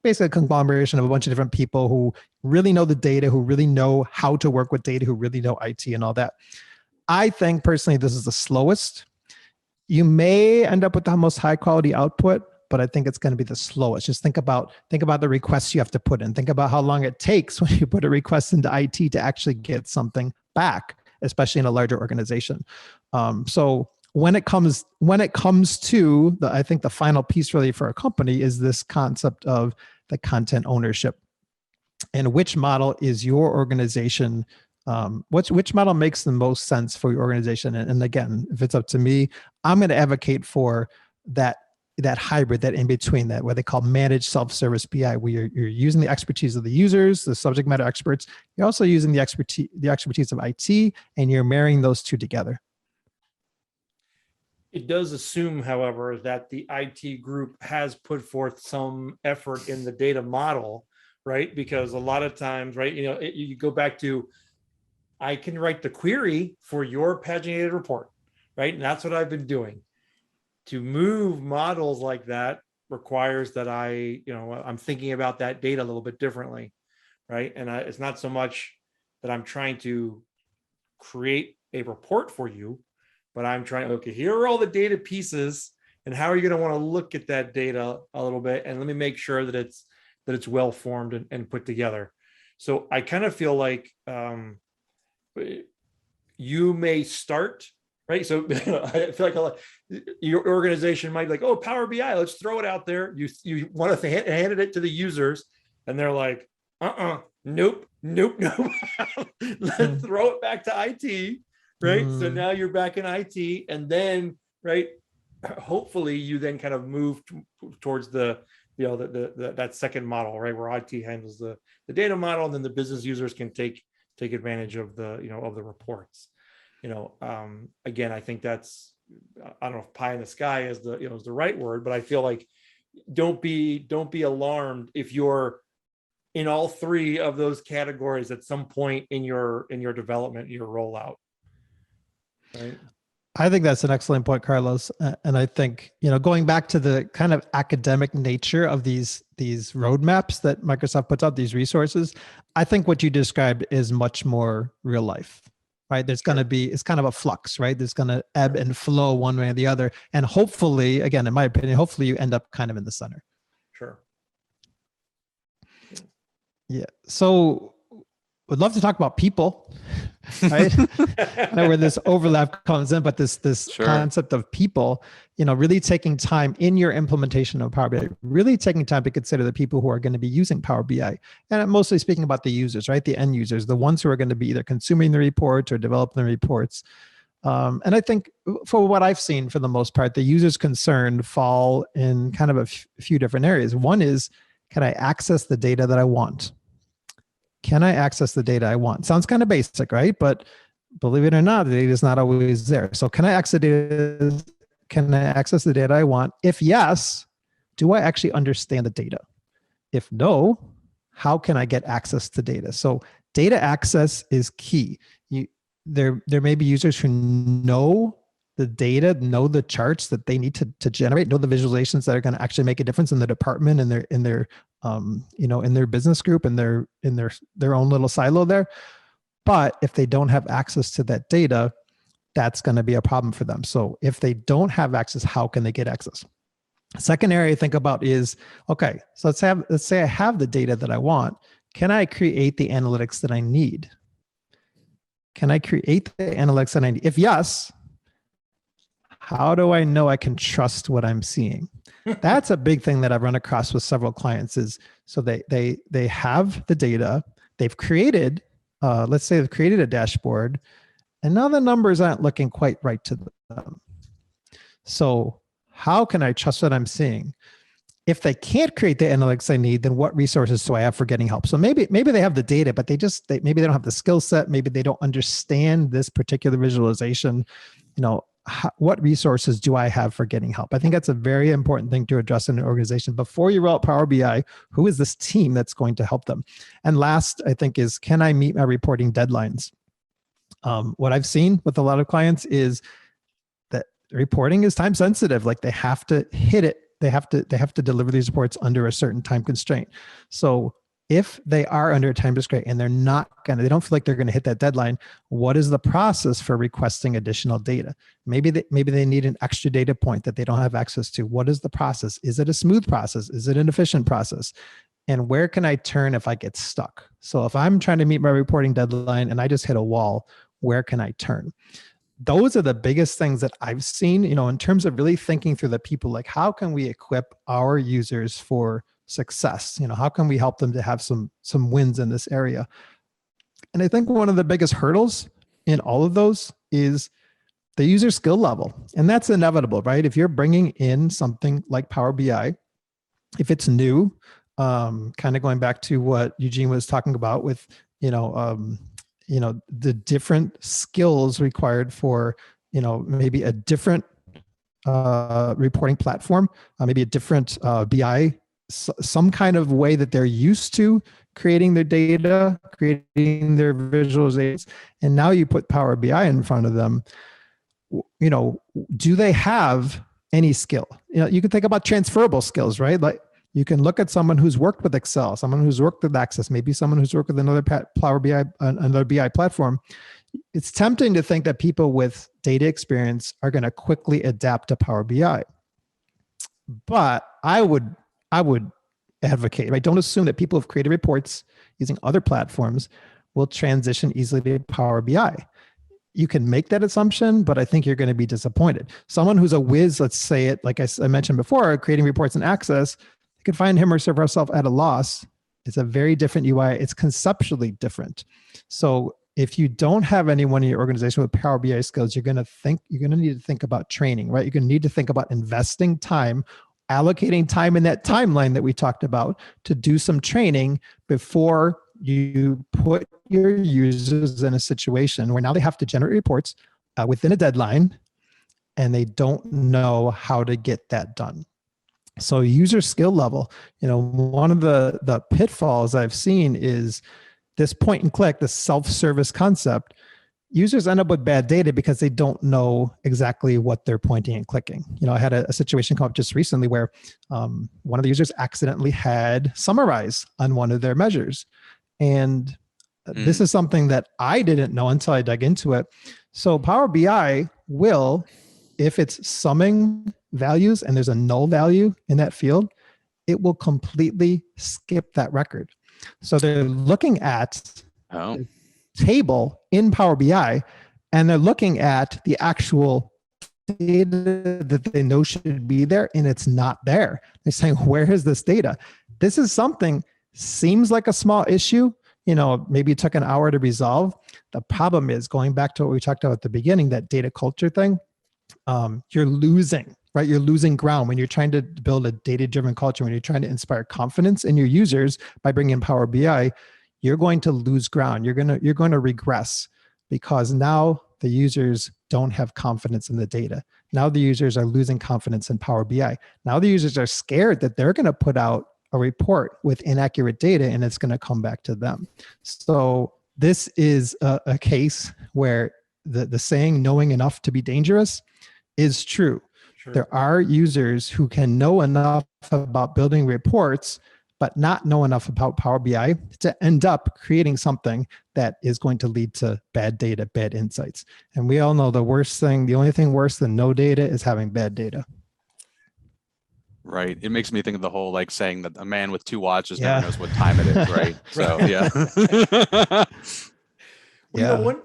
S2: conglomeration of a bunch of different people who really know the data, who really know how to work with data, who really know IT and all that. I think personally, this is the slowest. You may end up with the most high quality output, but I think it's going to be the slowest. Just think about the requests you have to put in. Think about how long it takes when you put a request into IT to actually get something back, especially in a larger organization. So when it comes to I think the final piece really for a company is this concept of the content ownership, and which model is your organization. Which model makes the most sense for your organization? And again, if it's up to me, I'm going to advocate for that hybrid, that in between, that what they call managed self-service BI, where you're using the expertise of the users, the subject matter experts. You're also using the expertise of IT, and you're marrying those two together.
S1: It does assume, however, that the IT group has put forth some effort in the data model, right? Because a lot of times, right, you go back to, I can write the query for your paginated report, right? And that's what I've been doing. To move models like that requires that I'm thinking about that data a little bit differently, right? And it's not so much that I'm trying to create a report for you, but I'm trying, okay, here are all the data pieces, and how are you going to want to look at that data a little bit? And let me make sure that it's well formed and put together. So I kind of feel like you may start, right? So I feel like your organization might be like, oh, Power BI, let's throw it out there. You want to hand it to the users, and they're like, nope. Let's throw it back to IT, right? So now you're back in IT, and then, right, hopefully you then kind of move towards the that second model, right, where IT handles the data model, and then the business users can take advantage of the of the reports. Again, I think that's, I don't know if pie in the sky is is the right word, but I feel like don't be alarmed if you're in all three of those categories at some point in your development, your rollout. Right.
S2: I think that's an excellent point, Carlos. And I think, going back to the kind of academic nature of these roadmaps that Microsoft puts out, these resources, I think what you described is much more real life, right? There's going to be, it's kind of a flux, right? There's going to ebb and flow one way or the other. And hopefully, again, in my opinion, hopefully you end up kind of in the center.
S1: Sure.
S2: Yeah. So would love to talk about people, right? I know where this overlap comes in, but this
S4: Sure.
S2: concept of people, really taking time in your implementation of Power BI, really taking time to consider the people who are going to be using Power BI. And I'm mostly speaking about the users, right? The end users, the ones who are going to be either consuming the reports or developing the reports. And I think for what I've seen, for the most part, the users concerned fall in kind of a few different areas. One is, can I access the data that I want? Can I access the data I want? Sounds kind of basic, right? But believe it or not, the data is not always there. So can I access the data I want? If yes, do I actually understand the data? If no, how can I get access to data? So data access is key. There may be users who know the data, know the charts that they need to generate, know the visualizations that are going to actually make a difference in the department, in their in their business group, in their own little silo there. But if they don't have access to that data, that's going to be a problem for them. So if they don't have access, how can they get access? Second area I think about is, okay, so let's say I have the data that I want. Can I create the analytics that I need? Can I create the analytics that I need? If yes, how do I know I can trust what I'm seeing? That's a big thing that I've run across with several clients is, so they have the data, they've created, let's say they've created a dashboard, and now the numbers aren't looking quite right to them. So how can I trust what I'm seeing? If they can't create the analytics I need, then what resources do I have for getting help? So maybe they have the data, but maybe they don't have the skill set. Maybe they don't understand this particular visualization. What resources do I have for getting help? I think that's a very important thing to address in an organization. Before you roll out Power BI, who is this team that's going to help them? And last, I think, is, can I meet my reporting deadlines? What I've seen with a lot of clients is that reporting is time sensitive. Like they have to hit it. They have to deliver these reports under a certain time constraint. So if they are under a time constraint and they don't feel like they're going to hit that deadline, what is the process for requesting additional data? Maybe they need an extra data point that they don't have access to. What is the process? Is it a smooth process? Is it an efficient process? And where can I turn if I get stuck? So if I'm trying to meet my reporting deadline and I just hit a wall, where can I turn? Those are the biggest things that I've seen, in terms of really thinking through the people, like how can we equip our users for success? How can we help them to have some wins in this area? And I think one of the biggest hurdles in all of those is the user skill level. And that's inevitable, right? If you're bringing in something like Power BI, if it's new, kind of going back to what Eugene was talking about with, the different skills required for, maybe a different reporting platform, maybe a different BI some kind of way that they're used to creating their data, creating their visualizations, and now you put Power BI in front of them. Do they have any skill? You can think about transferable skills, right? Like you can look at someone who's worked with Excel, someone who's worked with Access, maybe someone who's worked with another Power BI, another BI platform. It's tempting to think that people with data experience are going to quickly adapt to Power BI. But I would advocate, right? Don't assume that people who've created reports using other platforms will transition easily to Power BI. You can make that assumption, but I think you're going to be disappointed. Someone who's a whiz, let's say it, like I mentioned before, creating reports in Access, you can find him or herself at a loss. It's a very different UI. It's conceptually different. So if you don't have anyone in your organization with Power BI skills, you're going to need to think about training, right? You're going to need to think about investing time, allocating time in that timeline that we talked about to do some training before you put your users in a situation where now they have to generate reports within a deadline and they don't know how to get that done. So user skill level, one of the pitfalls I've seen is this point and click, the self-service concept. Users end up with bad data because they don't know exactly what they're pointing and clicking. I had a situation come up just recently where one of the users accidentally had summarize on one of their measures. And this is something that I didn't know until I dug into it. So Power BI will, if it's summing values and there's a null value in that field, it will completely skip that record. So they're looking at the table in Power BI and they're looking at the actual data that they know should be there and it's not there. They're saying, where is this data? This is something, seems like a small issue, maybe it took an hour to resolve. The problem is, going back to what we talked about at the beginning, that data culture thing, you're losing, right? You're losing ground when you're trying to build a data-driven culture, when you're trying to inspire confidence in your users by bringing in Power BI, you're going to lose ground. You're going to regress because now the users don't have confidence in the data. Now the users are losing confidence in Power BI. Now the users are scared that they're going to put out a report with inaccurate data and it's going to come back to them. So this is a case where the saying knowing enough to be dangerous is true. Sure. There are users who can know enough about building reports, but not know enough about Power BI to end up creating something that is going to lead to bad data, bad insights. And we all know the only thing worse than no data is having bad data.
S4: Right. It makes me think of the whole saying that a man with two watches never knows what time it is, right? So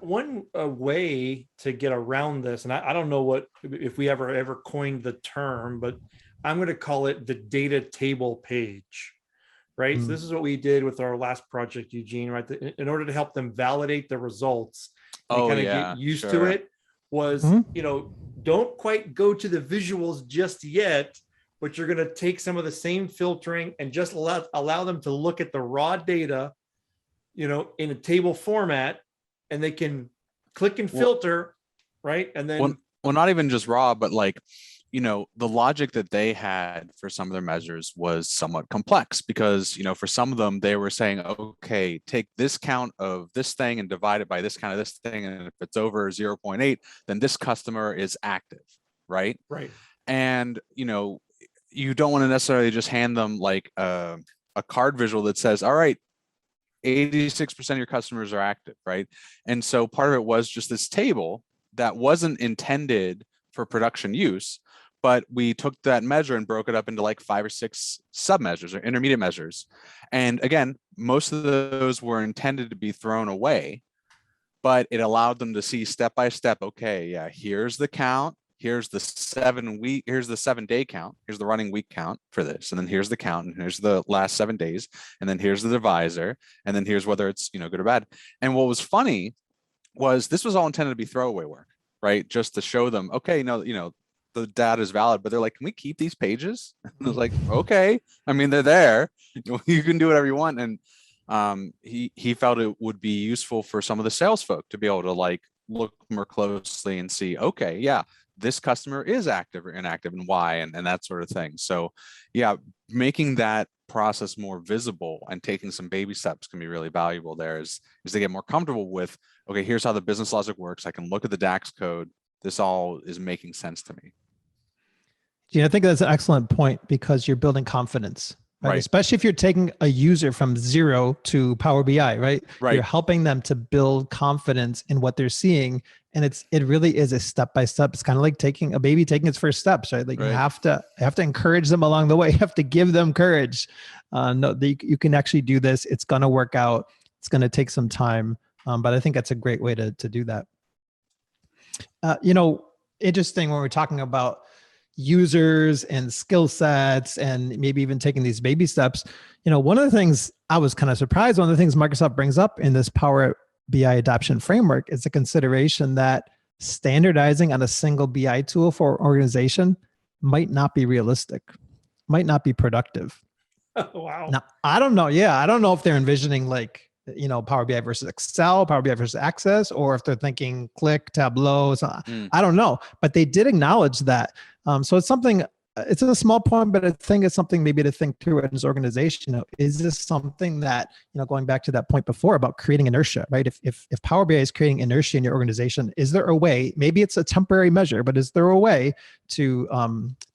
S1: One way to get around this, and I don't know if we ever coined the term, but I'm going to call it the data table page, right? So this is what we did with our last project, Eugene, right? In order to help them validate the results and get used to it was, don't quite go to the visuals just yet, but you're going to take some of the same filtering and just allow them to look at the raw data, in a table format, and they can click and filter, right? And then
S4: not even just raw, but the logic that they had for some of their measures was somewhat complex because, for some of them, they were saying, okay, take this count of this thing and divide it by this count of this thing. And if it's over 0.8, then this customer is active, right?
S1: Right.
S4: And, you don't want to necessarily just hand them a card visual that says, all right, 86% of your customers are active, right? And so part of it was just this table that wasn't intended for production use, but we took that measure and broke it up into 5 or 6 sub measures or intermediate measures. And again, most of those were intended to be thrown away, but it allowed them to see step by step, okay, yeah, here's the count. Here's the 7-day count. Here's the running week count for this. And then here's the count. And here's the last 7 days. And then here's the divisor. And then here's whether it's, good or bad. And what was funny was this was all intended to be throwaway work, right? Just to show them, okay, the data is valid, but they're like, can we keep these pages? And I was like, okay. I mean, they're there. You can do whatever you want. And he felt it would be useful for some of the sales folk to be able to look more closely and see, okay, yeah, this customer is active or inactive and why, and that sort of thing. So yeah, making that process more visible and taking some baby steps can be really valuable there is to get more comfortable with, okay, here's how the business logic works. I can look at the DAX code. This all is making sense to me.
S2: I think that's an excellent point because you're building confidence, right? Especially if you're taking a user from zero to Power BI, right? You're helping them to build confidence in what they're seeing. And it really is a step-by-step. It's kind of like taking a baby taking its first steps, right? Like you have to encourage them along the way. You have to give them courage. No, you can actually do this. It's going to work out. It's going to take some time. But I think that's a great way to do that. Interesting when we're talking about users and skill sets and maybe even taking these baby steps. One of the things I was kind of surprised, one of the things Microsoft brings up in this Power BI adoption framework is the consideration that standardizing on a single BI tool for an organization might not be realistic, might not be productive.
S1: Wow.
S2: Now, I don't know. Yeah. I don't know if they're envisioning Power BI versus Excel, Power BI versus Access, or if they're thinking Click, Tableau. So I don't know, but they did acknowledge that. So it's something, it's a small point, but I think it's something maybe to think through as an organization. Is this something that, going back to that point before about creating inertia, right? If Power BI is creating inertia in your organization, is there a way, maybe it's a temporary measure, but is there a way to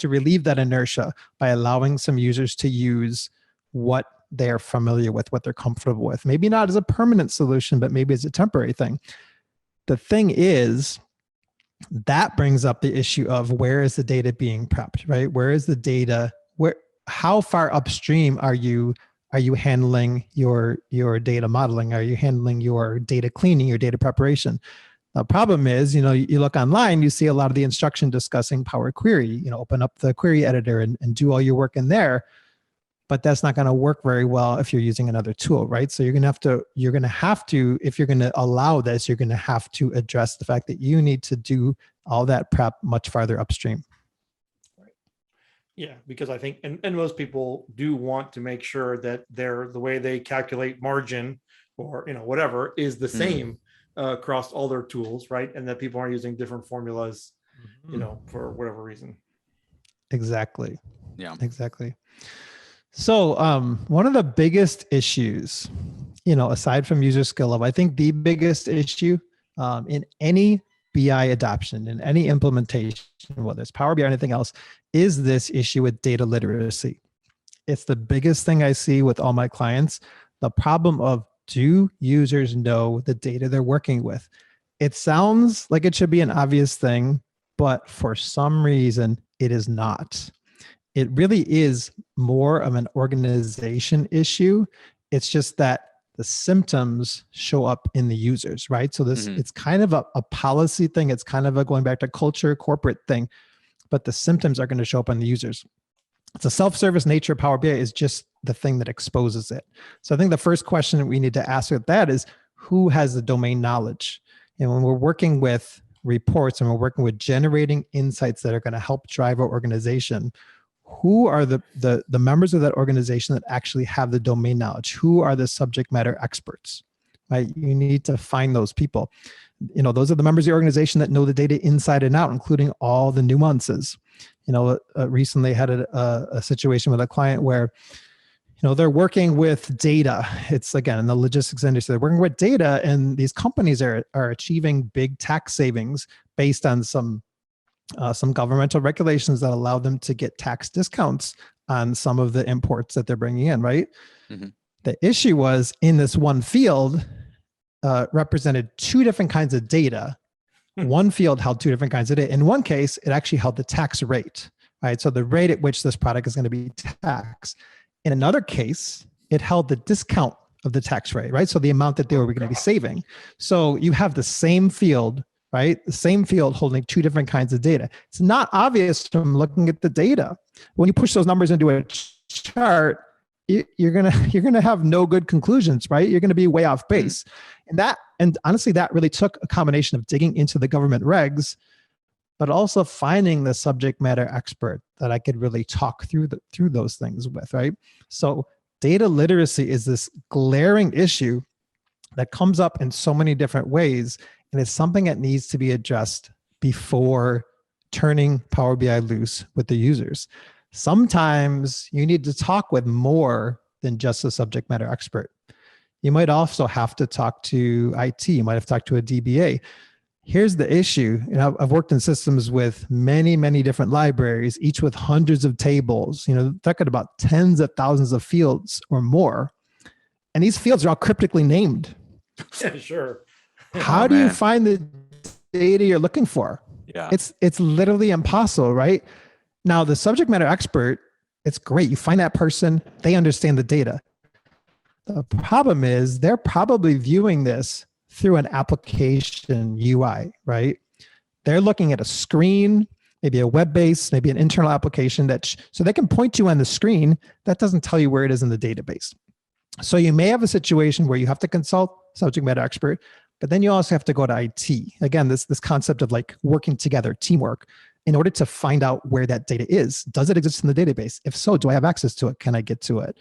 S2: relieve that inertia by allowing some users to use what they're familiar with, what they're comfortable with? Maybe not as a permanent solution, but maybe as a temporary thing. The thing is, that brings up the issue of where is the data being prepped, right? Where is the data? How far upstream are you handling your data modeling? Are you handling your data cleaning, your data preparation? The problem is, you look online, you see a lot of the instruction discussing Power Query, open up the query editor and do all your work in there. But that's not going to work very well if you're using another tool, right? So you're going to have to, if you're going to allow this, you're going to have to address the fact that you need to do all that prep much farther upstream.
S1: Right. Yeah, because I think, and most people do want to make sure that the way they calculate margin or, whatever is the same across all their tools, right? And that people aren't using different formulas, for whatever reason.
S2: Exactly.
S4: Yeah.
S2: Exactly. So one of the biggest issues, aside from user skill level, I think the biggest issue in any BI adoption, in any implementation, whether it's Power BI or anything else, is this issue with data literacy. It's the biggest thing I see with all my clients. The problem of, do users know the data they're working with? It sounds like it should be an obvious thing, but for some reason, it is not. It really is more of an organization issue. It's just that the symptoms show up in the users, right? So it's kind of a policy thing. It's kind of a going back to culture, corporate thing, but the symptoms are going to show up on the users. It's a self-service nature of Power BI is just the thing that exposes it. So I think the first question that we need to ask with that is, who has the domain knowledge? And when we're working with reports and we're working with generating insights that are going to help drive our organization, who are the members of that organization that actually have the domain knowledge? Who are the subject matter experts, right? You need to find those people. Those are the members of the organization that know the data inside and out, including all the nuances. Recently had a situation with a client where, they're working with data. It's, again, in the logistics industry, they're working with data, and these companies are achieving big tax savings based on some governmental regulations that allow them to get tax discounts on some of the imports that they're bringing in, right? Mm-hmm. The issue was, in this one field, represented two different kinds of data. One field held two different kinds of data. In one case, it actually held the tax rate, right? So the rate at which this product is going to be taxed. In another case, it held the discount of the tax rate, right? So the amount that they were going to be saving. So you have the same field, right? The same field holding two different kinds of data. It's not obvious from looking at the data. When you push those numbers into a chart, you're gonna have no good conclusions, right? You're gonna be way off base. And honestly, that really took a combination of digging into the government regs, but also finding the subject matter expert that I could really talk through those things with, right? So data literacy is this glaring issue that comes up in so many different ways, and it's something that needs to be addressed before turning Power BI loose with the users. Sometimes you need to talk with more than just a subject matter expert. You might also have to talk to IT. You might have to talk to a DBA. Here's the issue. I've worked in systems with many, many different libraries, each with hundreds of tables, talking about tens of thousands of fields or more. And these fields are all cryptically named.
S1: Yeah, sure.
S2: How do you find the data you're looking for?
S4: Yeah.
S2: It's literally impossible, right? Now, the subject matter expert, it's great. You find that person, they understand the data. The problem is they're probably viewing this through an application UI, right? They're looking at a screen, maybe a web-based, maybe an internal application so they can point you on the screen. That doesn't tell you where it is in the database. So you may have a situation where you have to consult subject matter expert, but then you also have to go to IT. Again, this concept of like working together, teamwork, in order to find out where that data is. Does it exist in the database? If so, do I have access to it? Can I get to it?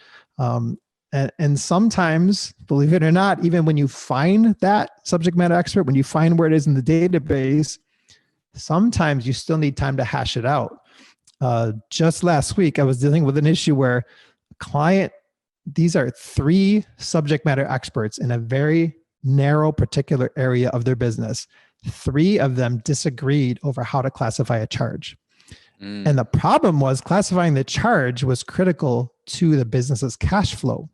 S2: And sometimes, believe it or not, even when you find that subject matter expert, when you find where it is in the database, sometimes you still need time to hash it out. Just last week, I was dealing with an issue where a client, these are 3 subject matter experts in a very narrow particular area of their business. 3 of them disagreed over how to classify a charge. And the problem was classifying the charge was critical to the business's cash flow.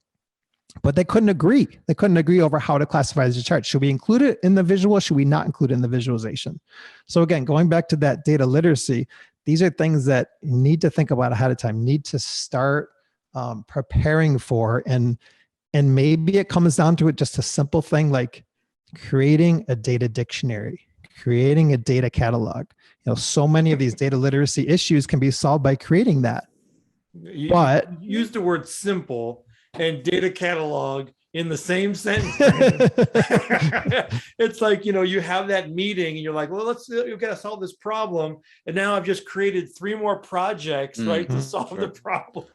S2: But they couldn't agree. They couldn't agree over how to classify the charge. Should we include it in the visual? Should we not include it in the visualization? So again, going back to that data literacy, these are things that you need to think about ahead of time, need to start preparing for. And maybe it comes down to it, just a simple thing like creating a data dictionary, creating a data catalog. So many of these data literacy issues can be solved by creating that. But
S1: use the word simple and data catalog in the same sentence. It's like, you have that meeting and you're like, well, you've got to solve this problem. And now I've just created 3 more projects, right, to solve the problem.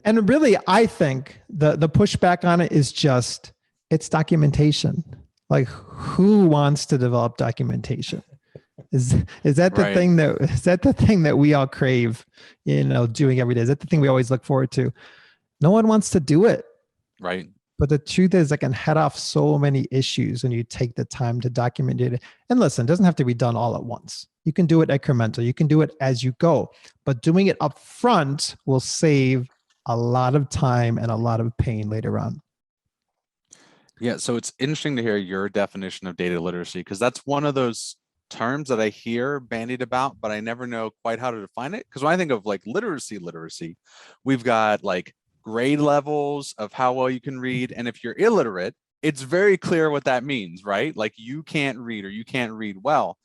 S2: And really, I think the pushback on it is just, it's documentation. Like, who wants to develop documentation? Is that the thing that we all crave, doing every day? Is that the thing we always look forward to? No one wants to do it.
S4: Right.
S2: But the truth is, it can head off so many issues when you take the time to document it. And listen, it doesn't have to be done all at once. You can do it incremental. You can do it as you go. But doing it up front will save a lot of time and a lot of pain later on.
S4: Yeah. So it's interesting to hear your definition of data literacy, because that's one of those terms that I hear bandied about, but I never know quite how to define it. Because when I think of like literacy, we've got like grade levels of how well you can read. And if you're illiterate, it's very clear what that means, right? Like you can't read or you can't read well.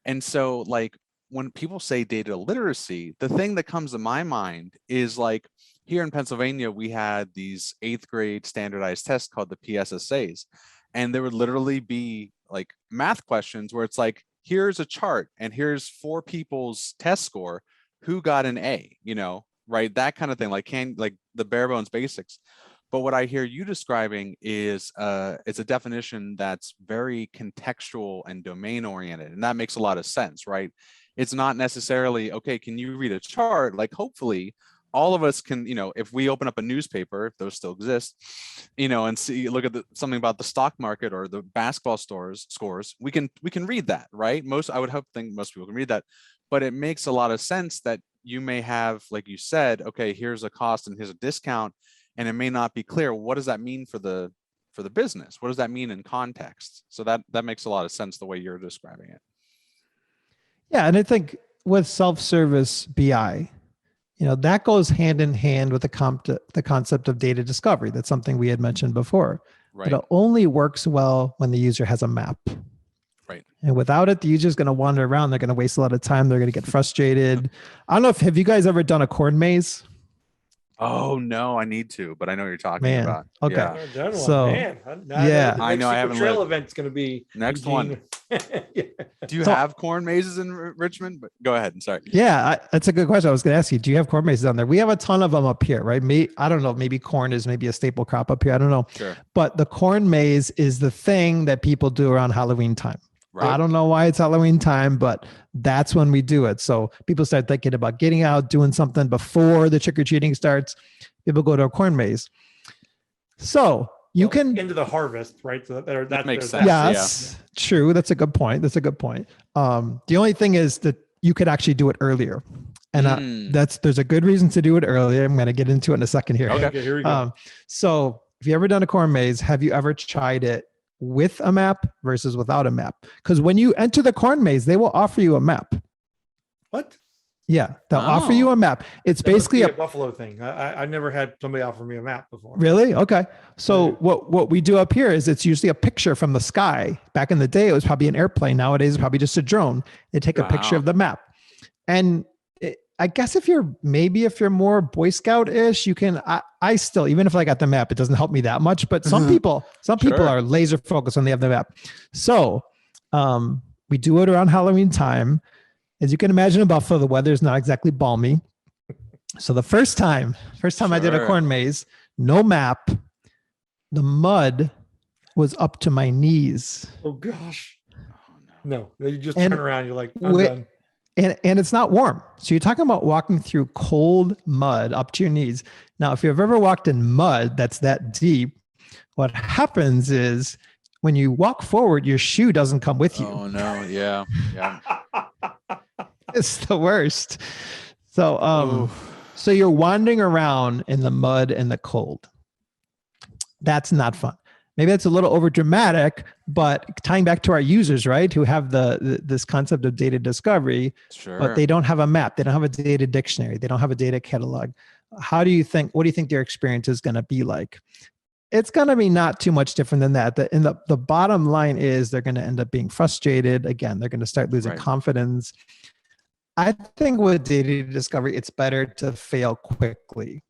S4: And so like when people say data literacy, the thing that comes to my mind is like here in Pennsylvania, we had these 8th grade standardized tests called the PSSAs. And there would literally be like math questions where it's like, here's a chart and here's 4 people's test score, who got an A, right? That kind of thing, like the bare bones basics. But what I hear you describing is it's a definition that's very contextual and domain oriented. And that makes a lot of sense, right? It's not necessarily, okay, can you read a chart? Like hopefully all of us can, if we open up a newspaper, if those still exist, and look at something about the stock market or the basketball scores, we can read that, right? I would think most people can read that, but it makes a lot of sense that you may have, like you said, okay, here's a cost and here's a discount, and it may not be clear. What does that mean for the business? What does that mean in context? So that makes a lot of sense the way you're describing it.
S2: Yeah, and I think with self-service BI, that goes hand in hand with the concept of data discovery. That's something we had mentioned before.
S4: Right.
S2: But it only works well when the user has a map.
S4: Right.
S2: And without it, the user's going to wander around. They're going to waste a lot of time. They're going to get frustrated. I don't know have you guys ever done a corn maze?
S4: Oh no, I need to, but I know what you're talking
S2: Man,
S4: about.
S2: okay.
S4: Yeah.
S2: So,
S1: yeah,
S4: I know I haven't
S1: trail
S4: lived.
S1: event's going to be
S4: Next
S1: Eugene.
S4: one. Do you have corn mazes in Richmond? But go ahead. I'm sorry.
S2: Yeah, that's a good question. I was going to ask you, do you have corn mazes down there? We have a ton of them up here, right? I don't know. Maybe corn is maybe a staple crop up here. I don't know.
S4: Sure.
S2: But the corn maze is the thing that people do around Halloween time. I don't know why it's Halloween time, but that's when we do it. So people start thinking about getting out, doing something before the trick-or-treating starts. People go to a corn maze. So you can
S1: into the harvest, right? So that
S4: makes sense.
S2: Yes, true. That's a good point. The only thing is that you could actually do it earlier. And there's a good reason to do it earlier. I'm going to get into it in a second here.
S1: Okay, here we go.
S2: So if you ever done a corn maze, have you ever tried it with a map versus without a map? Because when you enter the corn maze, they will offer you a map.
S1: What?
S2: Yeah, they'll offer you a map. It's basically
S1: a Buffalo thing. I never had somebody offer me a map before.
S2: Really? Okay. So what we do up here is it's usually a picture from the sky. Back in the day, it was probably an airplane. Nowadays, it's probably just a drone. They take a picture of the map. And I guess if you're more Boy Scout-ish, you can, I still, even if I got the map, it doesn't help me that much, but some people are laser focused when they have the map. So we do it around Halloween time. As you can imagine in Buffalo, the weather is not exactly balmy. So the first time I did a corn maze, no map, the mud was up to my knees.
S1: Oh gosh. No, you just turn around, you're like, I'm done.
S2: And it's not warm. So you're talking about walking through cold mud up to your knees. Now, if you've ever walked in mud that's that deep, what happens is when you walk forward, your shoe doesn't come with you.
S4: Oh no. Yeah. Yeah.
S2: It's the worst. So, so you're wandering around in the mud and the cold. That's not fun. Maybe that's a little over dramatic, but tying back to our users, right, who have this concept of data discovery, but they don't have a map. They don't have a data dictionary. They don't have a data catalog. What do you think their experience is going to be like? It's going to be not too much different than that. The bottom line is they're going to end up being frustrated. Again, they're going to start losing confidence. I think with data discovery, it's better to fail quickly.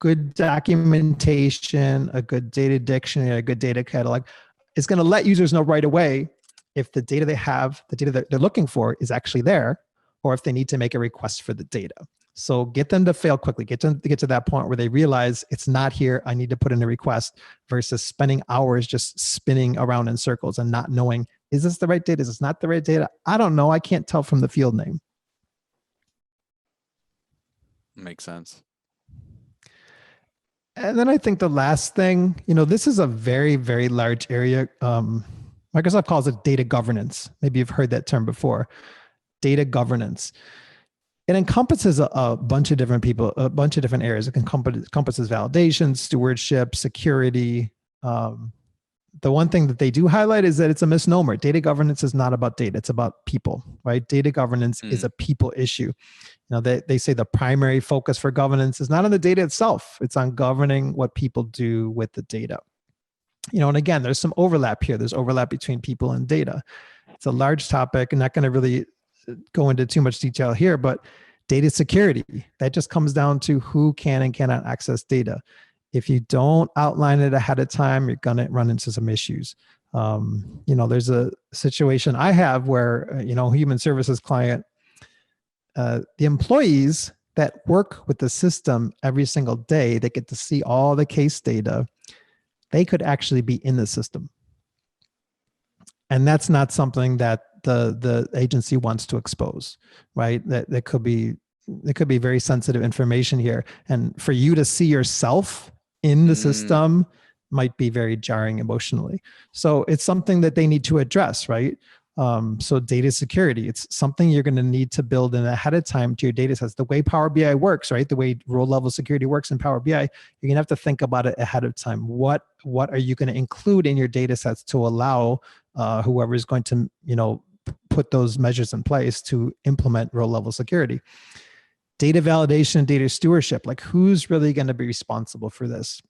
S2: Good documentation, a good data dictionary, a good data catalog is going to let users know right away if the data they have, the data that they're looking for is actually there, or if they need to make a request for the data. So get them to fail quickly, get them to get to that point where they realize it's not here, I need to put in a request, versus spending hours just spinning around in circles and not knowing, is this the right data? Is this not the right data? I don't know. I can't tell from the field name.
S4: Makes sense.
S2: And then I think the last thing, this is a very, very large area. Microsoft calls it data governance. Maybe you've heard that term before. Data governance. It encompasses a bunch of different people, a bunch of different areas. It encompasses validation, stewardship, security. The one thing that they do highlight is that it's a misnomer. Data governance is not about data. It's about people, right? Data governance is a people issue. They say the primary focus for governance is not on the data itself. It's on governing what people do with the data. And again, there's some overlap here. There's overlap between people and data. It's a large topic. I'm not going to really go into too much detail here, but data security, that just comes down to who can and cannot access data. If you don't outline it ahead of time, you're going to run into some issues. There's a situation I have where, human services client, the employees that work with the system every single day, they get to see all the case data. They could actually be in the system. And that's not something that the agency wants to expose, right? That could be very sensitive information here. And for you to see yourself in the system might be very jarring emotionally. So it's something that they need to address, right? So data security, it's something you're going to need to build in ahead of time to your data sets. The way Power BI works, right? The way role level security works in Power BI, you're going to have to think about it ahead of time. What are you going to include in your data sets to allow whoever is going to, put those measures in place to implement role level security? Data validation, data stewardship, like who's really going to be responsible for this?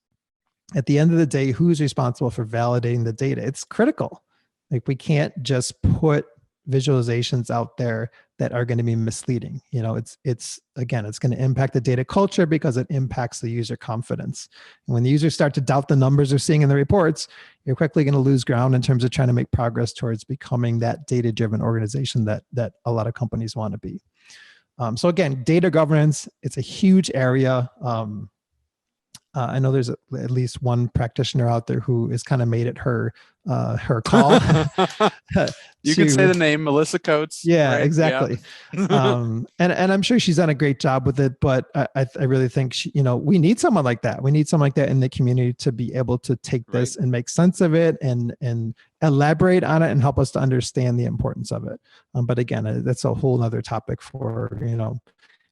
S2: At the end of the day, who's responsible for validating the data? It's critical. Like we can't just put visualizations out there that are going to be misleading. It's going to impact the data culture because it impacts the user confidence. And when the users start to doubt the numbers they're seeing in the reports, you're quickly going to lose ground in terms of trying to make progress towards becoming that data-driven organization that a lot of companies want to be. So again, data governance, it's a huge area. I know there's at least one practitioner out there who has kind of made it her call.
S4: You could say the name Melissa Coates.
S2: Yeah,
S4: right?
S2: exactly. And I'm sure she's done a great job with it, but I really think we need someone like that. We need someone like that in the community to be able to take this and make sense of it and elaborate on it and help us to understand the importance of it. But again, that's a whole other topic for,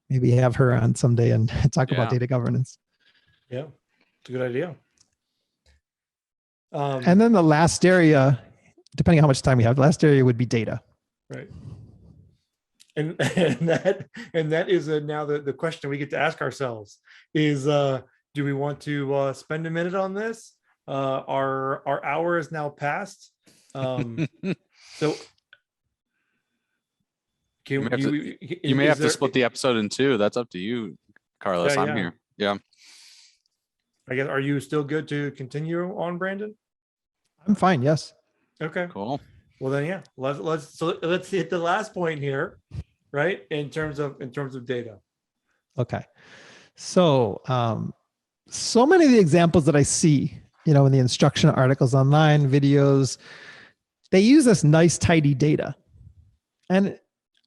S2: maybe have her on someday and talk about data governance.
S1: Yeah, it's a good idea.
S2: And then the last area, depending on how much time we have, the last area would be data.
S1: Right. And that is now the question we get to ask ourselves is, do we want to spend a minute on this? Our hour is now past. So
S4: you may have to split the episode in two. That's up to you, Carlos. I'm here. Yeah.
S1: I guess, are you still good to continue on, Brandon?
S2: I'm fine. Yes.
S1: Okay.
S4: Cool.
S1: Well then, yeah. Let's hit the last point here, right? In terms of data.
S2: Okay. So, so many of the examples that I see, in the instruction articles online, videos, they use this nice, tidy data, and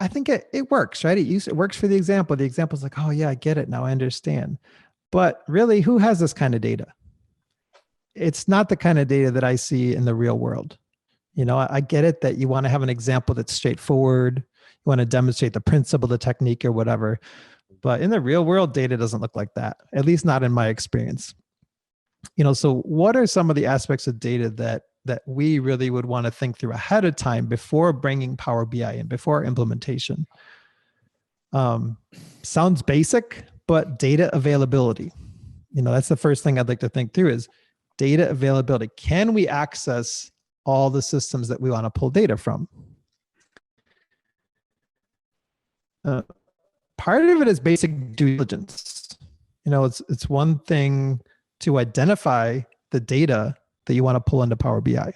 S2: I think it works, right? It works for the example. The example's like, oh yeah, I get it now. I understand. But really, who has this kind of data? It's not the kind of data that I see in the real world. I get it that you want to have an example that's straightforward. You want to demonstrate the principle, the technique, or whatever. But in the real world, data doesn't look like that, at least not in my experience. So what are some of the aspects of data that we really would want to think through ahead of time before bringing Power BI in, before implementation? Sounds basic, but data availability. That's the first thing I'd like to think through is data availability. Can we access all the systems that we want to pull data from? Part of it is basic due diligence. It's one thing to identify the data that you want to pull into Power BI.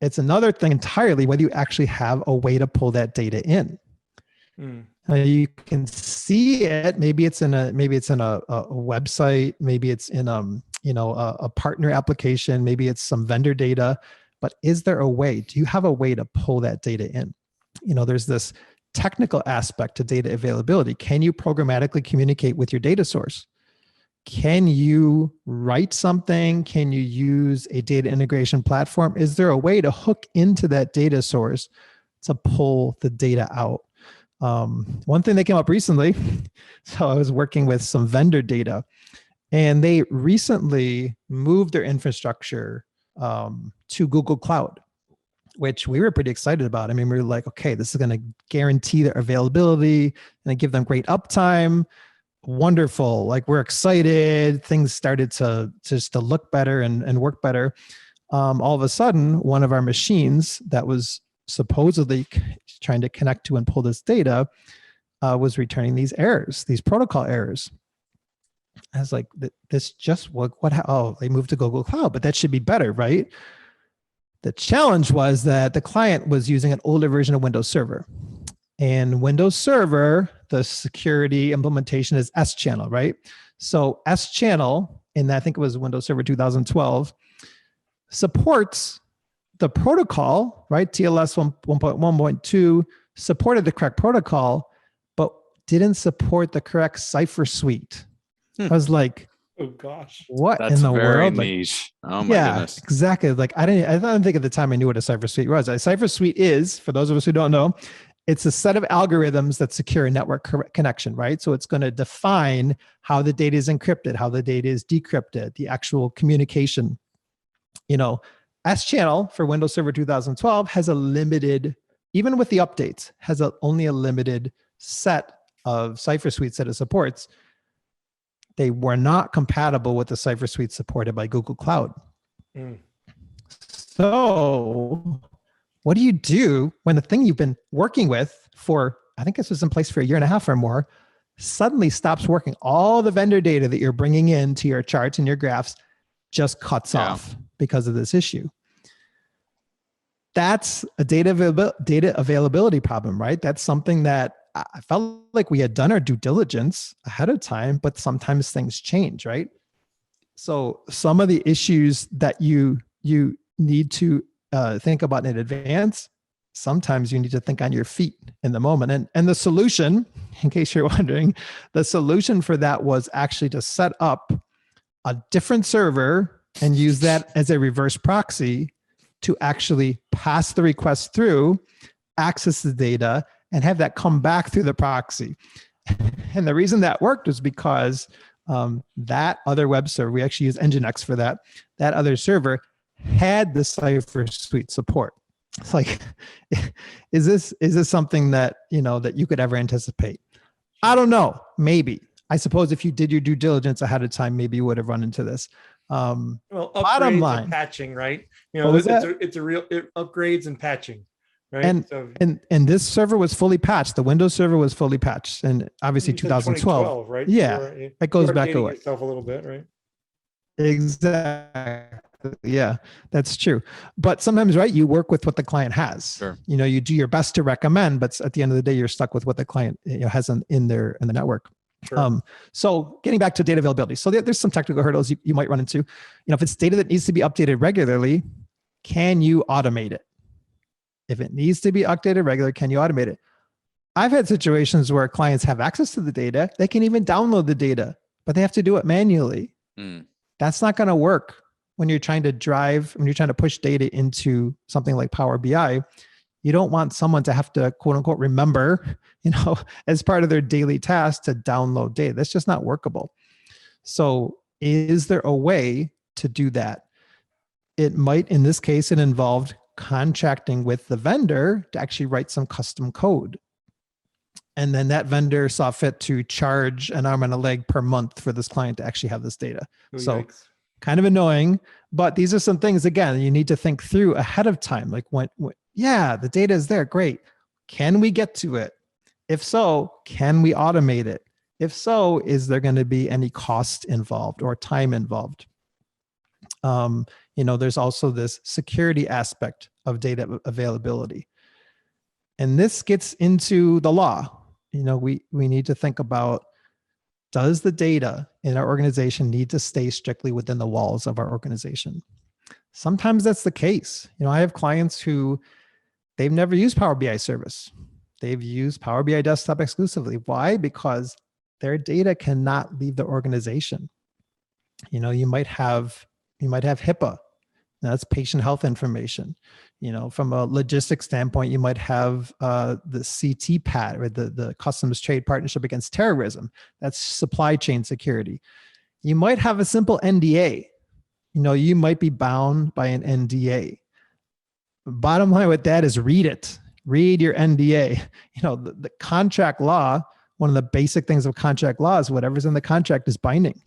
S2: It's another thing entirely whether you actually have a way to pull that data in. You can see it. Maybe it's in a website. Maybe it's in a partner application. Maybe it's some vendor data. But is there a way? Do you have a way to pull that data in? There's this technical aspect to data availability. Can you programmatically communicate with your data source? Can you write something? Can you use a data integration platform? Is there a way to hook into that data source to pull the data out? One thing that came up recently, so I was working with some vendor data, and they recently moved their infrastructure to Google Cloud, which we were pretty excited about. I mean, we were like, okay, this is going to guarantee their availability and give them great uptime. Wonderful. Like, we're excited. Things started to look better and work better. All of a sudden, one of our machines that was supposedly trying to connect to and pull this data was returning these errors, these protocol errors. I was like, this just what? Oh, they moved to Google Cloud, but that should be better, right? The challenge was that the client was using an older version of Windows Server. And Windows Server, the security implementation is S-channel, right? So S-channel, and I think it was Windows Server 2012, supports the protocol, right? TLS 1.1.2 supported the correct protocol, but didn't support the correct cipher suite. I was like,
S1: oh gosh,
S2: what
S4: That's
S2: in the
S4: very
S2: world?
S4: niche. Oh my goodness.
S2: Exactly. Like I don't think at the time I knew what a cipher suite was. A cipher suite is, for those of us who don't know, it's a set of algorithms that secure a network connection, right? So it's going to define how the data is encrypted, how the data is decrypted, the actual communication. S-channel for Windows Server 2012 has a limited, even with the updates, has only a limited set of cipher suites that it supports. They were not compatible with the cipher suite supported by Google Cloud. So what do you do when the thing you've been working with for, I think this was in place for 1.5 years or more, suddenly stops working? All the vendor data that you're bringing into your charts and your graphs just cuts off because of this issue. That's a data availability problem, right? That's something that I felt like we had done our due diligence ahead of time, but sometimes things change, right? So some of the issues that you need to think about in advance, sometimes you need to think on your feet in the moment. And the solution, in case you're wondering, the solution for that was actually to set up a different server and use that as a reverse proxy to actually pass the request through, access the data, and have that come back through the proxy. And the reason that worked was because that other web server, we actually use Nginx for that, that other server had the Cypher Suite support. It's like, is this something that, that you could ever anticipate? I don't know. Maybe. I suppose if you did your due diligence ahead of time, maybe you would have run into this.
S1: Well,
S2: bottom
S1: upgrades
S2: line,
S1: and patching, right? It's a real upgrades and patching, right?
S2: And this server was fully patched. The Windows server was fully patched, and obviously 2012,
S1: right?
S2: Yeah, it goes back a way.
S1: Yourself a little bit, right?
S2: Exactly. Yeah, that's true. But sometimes, right, you work with what the client has.
S4: Sure.
S2: You do your best to recommend, but at the end of the day, you're stuck with what the client has in the network.
S1: Sure.
S2: So getting back to data availability. So there's some technical hurdles you might run into. If it's data that needs to be updated regularly, can you automate it? If it needs to be updated regularly, can you automate it? I've had situations where clients have access to the data. They can even download the data, but they have to do it manually. That's not going to work when you're trying to push data into something like Power BI. You don't want someone to have to, quote unquote, remember, as part of their daily task to download data. That's just not workable. So is there a way to do that? It might, in this case, it involved contracting with the vendor to actually write some custom code. And then that vendor saw fit to charge an arm and a leg per month for this client to actually have this data. So kind of annoying, but these are some things, again, you need to think through ahead of time. Like when the data is there, great. Can we get to it? If so, can we automate it? If so, is there going to be any cost involved or time involved? There's also this security aspect of data availability. And this gets into the law. We need to think about, does the data in our organization need to stay strictly within the walls of our organization? Sometimes that's the case. I have clients who they've never used Power BI service. They've used Power BI desktop exclusively. Why? Because their data cannot leave the organization. You might have HIPAA. That's patient health information. From a logistics standpoint, you might have the CTPAT, or the Customs Trade Partnership Against Terrorism. That's supply chain security. You might have a simple NDA. You might be bound by an NDA. Bottom line with that is read it. Read your NDA. The contract law, one of the basic things of contract law is whatever's in the contract is binding.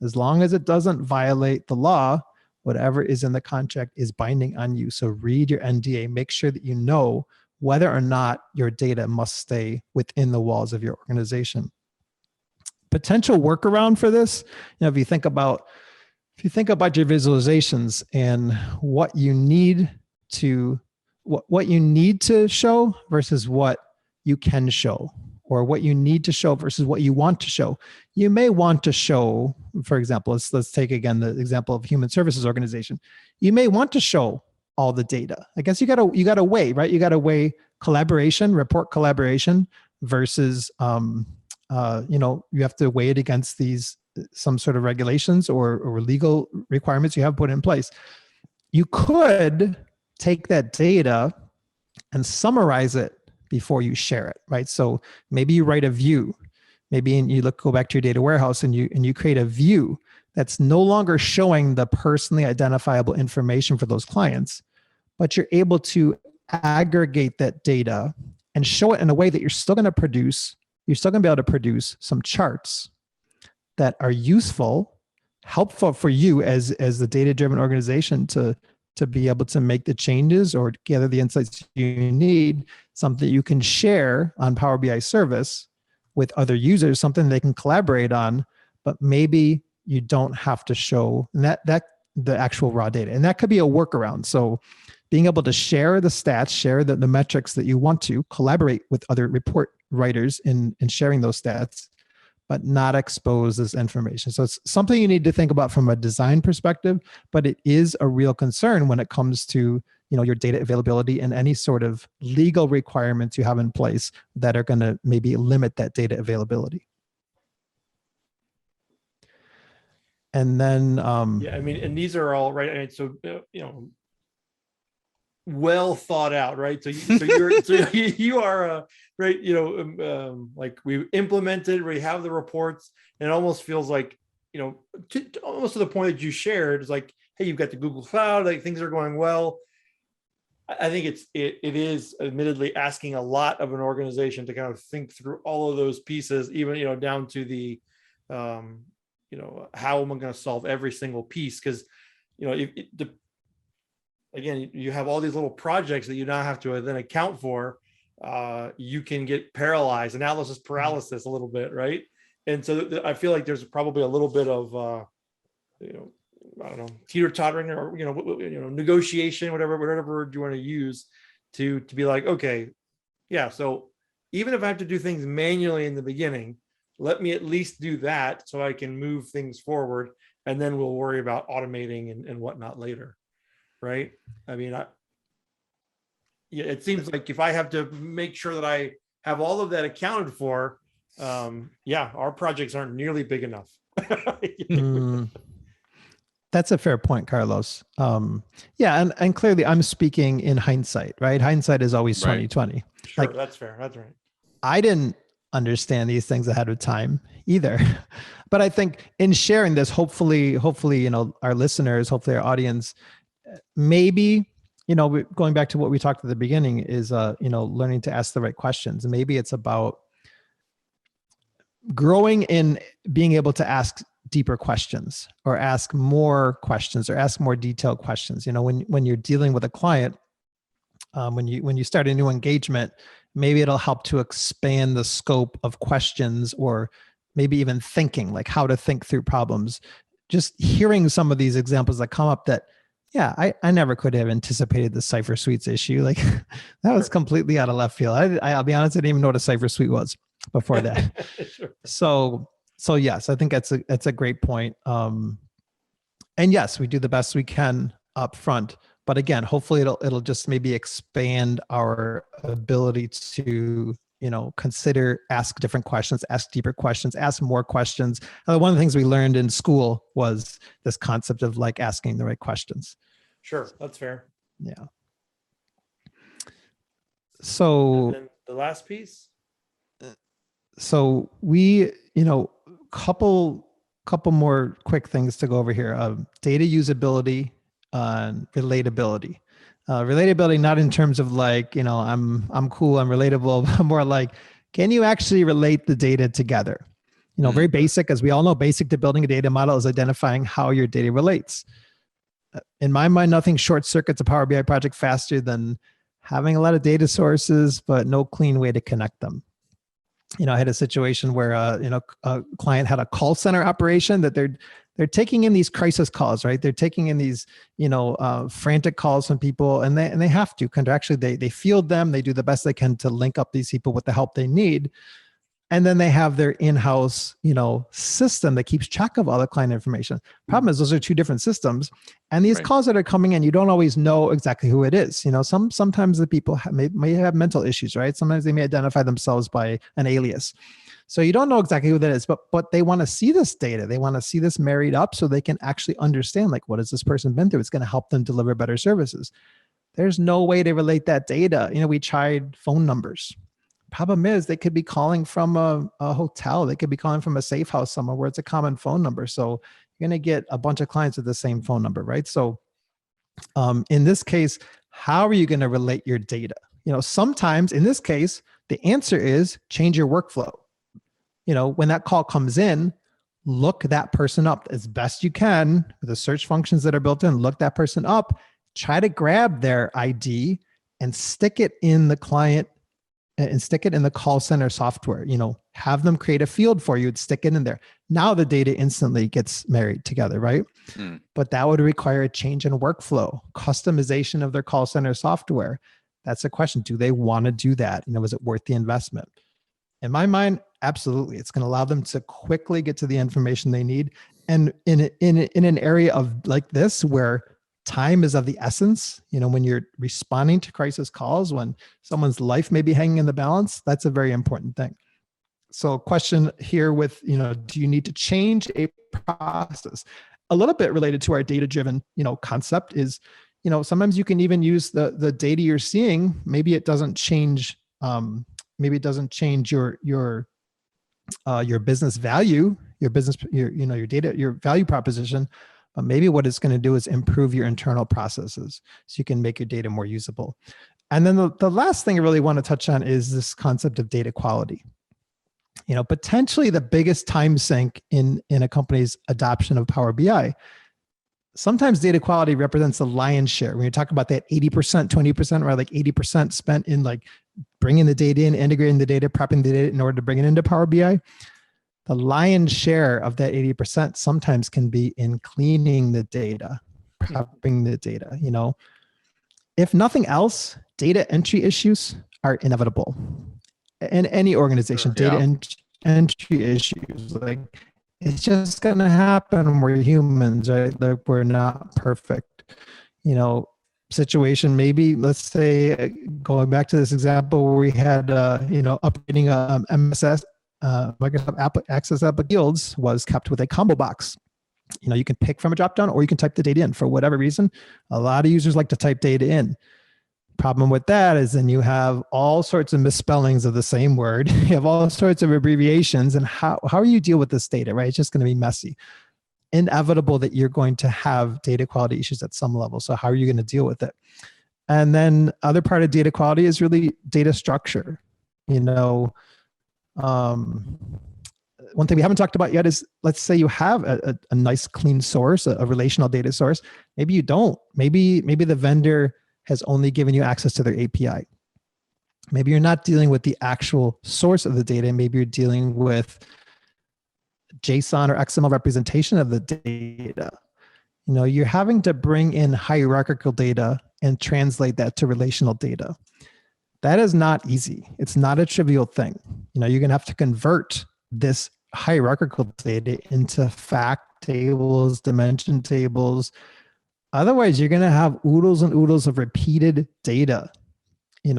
S2: As long as it doesn't violate the law, whatever is in the contract is binding on you. So read your NDA. Make sure that you know whether or not your data must stay within the walls of your organization. Potential workaround for this, if you think about your visualizations and what you need to show versus what you can show, or what you need to show versus what you want to show. You may want to show, for example, let's take again the example of human services organization. You may want to show all the data. I guess you gotta weigh, right? You gotta weigh report collaboration versus, you have to weigh it against some sort of regulations or legal requirements you have put in place. You could take that data and summarize it before you share it, right? So maybe you write a view, go back to your data warehouse and you create a view that's no longer showing the personally identifiable information for those clients, but you're able to aggregate that data and show it in a way that you're still going to be able to produce some charts that are useful, helpful for you as the data-driven organization to be able to make the changes or gather the insights you need, something you can share on Power BI service with other users, something they can collaborate on, but maybe you don't have to show that the actual raw data. And that could be a workaround. So being able to share the stats, share the metrics that you want to, collaborate with other report writers in sharing those stats, but not expose this information. So it's something you need to think about from a design perspective, but it is a real concern when it comes to your data availability and any sort of legal requirements you have in place that are going to maybe limit that data availability. And then,
S1: yeah, I mean, and these are all right. And so, well thought out, right? So you are right. Like we implemented, we have the reports, and it almost feels like, almost to the point that you shared, is like, hey, you've got the Google Cloud, like things are going well. I think it is admittedly asking a lot of an organization to kind of think through all of those pieces, even, down to the, how am I going to solve every single piece? Because, again, you have all these little projects that you now have to then account for. You can get paralyzed, analysis paralysis a little bit, right? And so I feel like there's probably a little bit of, I don't know, teeter-tottering or, negotiation, whatever word you want to use to be like, okay, yeah, so even if I have to do things manually in the beginning, let me at least do that so I can move things forward, and then we'll worry about automating and whatnot later. Right. I mean, it seems like if I have to make sure that I have all of that accounted for, our projects aren't nearly big enough.
S2: That's a fair point, Carlos. And clearly I'm speaking in hindsight, right? Hindsight is always 20/20.
S1: Sure, that's fair. That's right.
S2: I didn't understand these things ahead of time either. But I think in sharing this, hopefully, our listeners, hopefully our audience, maybe, going back to what we talked at the beginning is, learning to ask the right questions. Maybe it's about growing in being able to ask deeper questions or ask more questions or ask more detailed questions. When you're dealing with a client, when you start a new engagement, maybe it'll help to expand the scope of questions, or maybe even thinking, like how to think through problems. Just hearing some of these examples that come up that, I never could have anticipated the Cypher Suites issue. Like that was completely out of left field. I'll be honest, I didn't even know what a Cypher Suite was before that. Sure. So yes, I think that's a great point. And yes, we do the best we can up front, but again, hopefully it'll just maybe expand our ability to, ask different questions, ask deeper questions, ask more questions. One of the things we learned in school was this concept of like asking the right questions.
S1: Sure. That's fair.
S2: Yeah. So
S1: and then the last piece.
S2: So we, couple more quick things to go over here. Data usability and relatability. Relatability, not in terms of like, I'm cool, I'm relatable, but more like, can you actually relate the data together? Very basic, as we all know, basic to building a data model is identifying how your data relates. In my mind, nothing short circuits a Power BI project faster than having a lot of data sources, but no clean way to connect them. I had a situation where, a client had a call center operation that they're taking in these crisis calls, right? They're taking in these, frantic calls from people, and they have to contractually, they field them. They do the best they can to link up these people with the help they need. And then they have their in-house, system that keeps track of all the client information. Problem is, those are two different systems, and these calls that are coming in, you don't always know exactly who it is. Sometimes the people may have mental issues, right? Sometimes they may identify themselves by an alias. So you don't know exactly who that is, but they want to see this data. They want to see this married up so they can actually understand, like, what has this person been through? It's going to help them deliver better services. There's no way to relate that data. We tried phone numbers. Problem is, they could be calling from a hotel. They could be calling from a safe house somewhere where it's a common phone number. So you're going to get a bunch of clients with the same phone number, right? So in this case, how are you going to relate your data? Sometimes in this case, the answer is change your workflow. When that call comes in, look that person up as best you can with the search functions that are built in. Look that person up, try to grab their ID and stick it in the client and stick it in the call center software. Have them create a field for you and stick it in there. Now the data instantly gets married together, right? But that would require a change in workflow, customization of their call center software. That's a question. Do they want to do that? Is it worth the investment? In my mind, absolutely. It's going to allow them to quickly get to the information they need. And in an area of like this, where time is of the essence, when you're responding to crisis calls, when someone's life may be hanging in the balance, that's a very important thing. So question here with, do you need to change a process? A little bit related to our data-driven, concept is, sometimes you can even use the data you're seeing. Maybe it doesn't change, your business value, your data, your value proposition, but maybe what it's going to do is improve your internal processes so you can make your data more usable. And then the last thing I really want to touch on is this concept of data quality. Potentially the biggest time sink in a company's adoption of Power BI. Sometimes data quality represents the lion's share. When you talk about that 80%, 20%, or like 80% spent in like bringing the data in, integrating the data, prepping the data in order to bring it into Power BI, the lion's share of that 80% sometimes can be in cleaning the data, prepping the data. If nothing else, data entry issues are inevitable in any organization.
S3: Sure,
S2: data entry issues, like, it's just going to happen. We're humans, right? Like, we're not perfect. Situation, maybe, let's say, going back to this example where we had, upgrading MSS, Microsoft Access App Guilds was kept with a combo box. You can pick from a dropdown or you can type the data in for whatever reason. A lot of users like to type data in. Problem with that is then you have all sorts of misspellings of the same word. You have all sorts of abbreviations, and how you deal with this data, right? It's just going to be messy. Inevitable that you're going to have data quality issues at some level. So how are you going to deal with it? And then other part of data quality is really data structure. One thing we haven't talked about yet is, let's say you have a nice clean source, a relational data source. Maybe you don't. Maybe the vendor has only given you access to their API. Maybe you're not dealing with the actual source of the data. Maybe you're dealing with JSON or XML representation of the data. You're having to bring in hierarchical data and translate that to relational data. That is not easy. It's not a trivial thing. You're going to have to convert this hierarchical data into fact tables, dimension tables. Otherwise, you're going to have oodles and oodles of repeated data.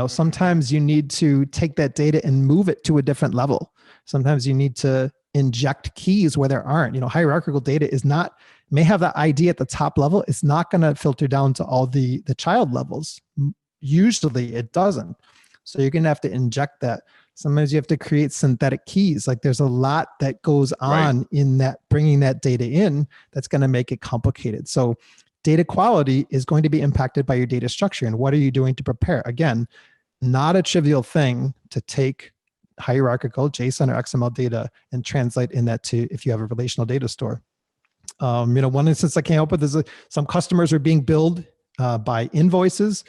S2: Sometimes you need to take that data and move it to a different level. Sometimes you need to inject keys where there aren't. Hierarchical data may have the ID at the top level. It's not going to filter down to all the child levels. Usually it doesn't. So you're going to have to inject that. Sometimes you have to create synthetic keys. Like, there's a lot that goes on in that, bringing that data in, that's going to make it complicated. So data quality is going to be impacted by your data structure. And what are you doing to prepare? Again, not a trivial thing to take hierarchical JSON or XML data and translate in that to, if you have a relational data store. One instance I came up with is some customers are being billed by invoices,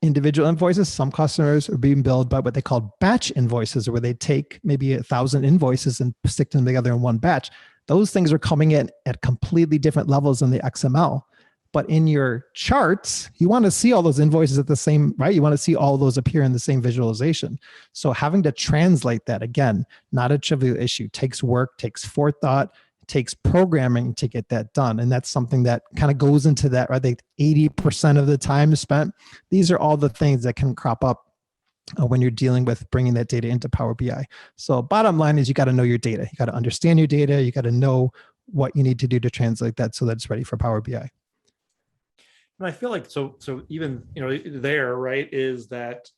S2: individual invoices. Some customers are being billed by what they call batch invoices, where they take maybe 1,000 invoices and stick them together in one batch. Those things are coming in at completely different levels in the XML. But in your charts, you want to see all those invoices at the same, right? You want to see all those appear in the same visualization. So having to translate that, again, not a trivial issue. Takes work, takes forethought, takes programming to get that done. And that's something that kind of goes into that, right? 80% of the time spent. These are all the things that can crop up when you're dealing with bringing that data into Power BI. So bottom line is, you got to know your data. You got to understand your data. You got to know what you need to do to translate that so that it's ready for Power BI.
S1: And I feel like so even there, right, is that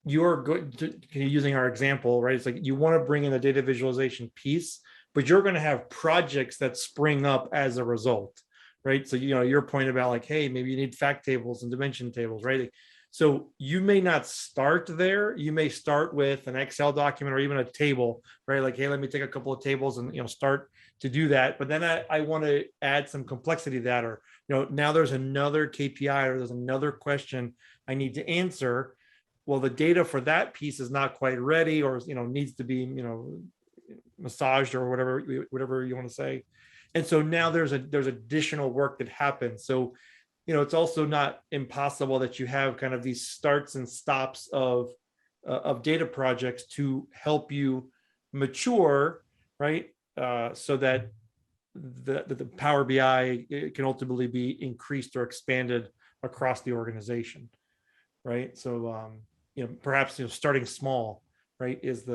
S1: you're going to, using our example, right? It's like you want to bring in the data visualization piece, but you're going to have projects that spring up as a result, right? So your point about like, hey, maybe you need fact tables and dimension tables, right? So you may not start there. You may start with an Excel document or even a table, right? Like, hey, let me take a couple of tables and start to do that. But then I want to add some complexity to that, or now there's another KPI or there's another question I need to answer. Well, the data for that piece is not quite ready, or needs to be massaged, or whatever you want to say. And so now there's additional work that happens. So it's also not impossible that you have kind of these starts and stops of of data projects to help you mature, right? So that the Power BI can ultimately be increased or expanded across the organization, right? So perhaps starting small, right, is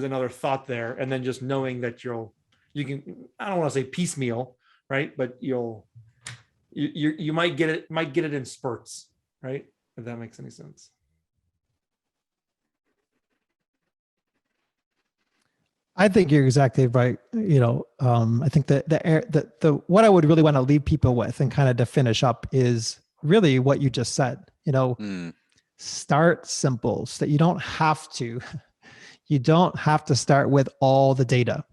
S1: another thought there, and then just knowing that you can, I don't want to say piecemeal, right, but you might get it in spurts, right, if that makes any sense.
S2: I think you're exactly right. I think the what I would really want to leave people with, and kind of to finish up, is really what you just said. Start simple, so that you don't have to start with all the data,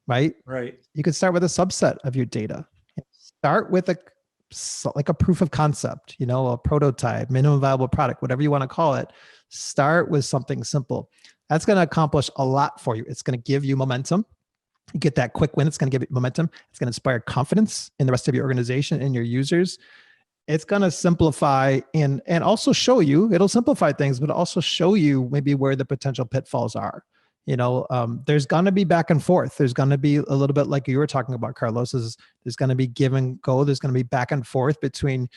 S2: right?
S1: Right.
S2: You could start with a subset of your data. Start with like a proof of concept, a prototype, minimum viable product, whatever you want to call it. Start with something simple. That's going to accomplish a lot for you. It's going to give you momentum. You get that quick win. It's going to give you momentum. It's going to inspire confidence in the rest of your organization and your users. It's going to simplify and also show you, it'll simplify things, but also show you maybe where the potential pitfalls are. There's going to be back and forth. There's going to be a little bit like you were talking about, Carlos, there's going to be give and go. There's going to be back and forth between,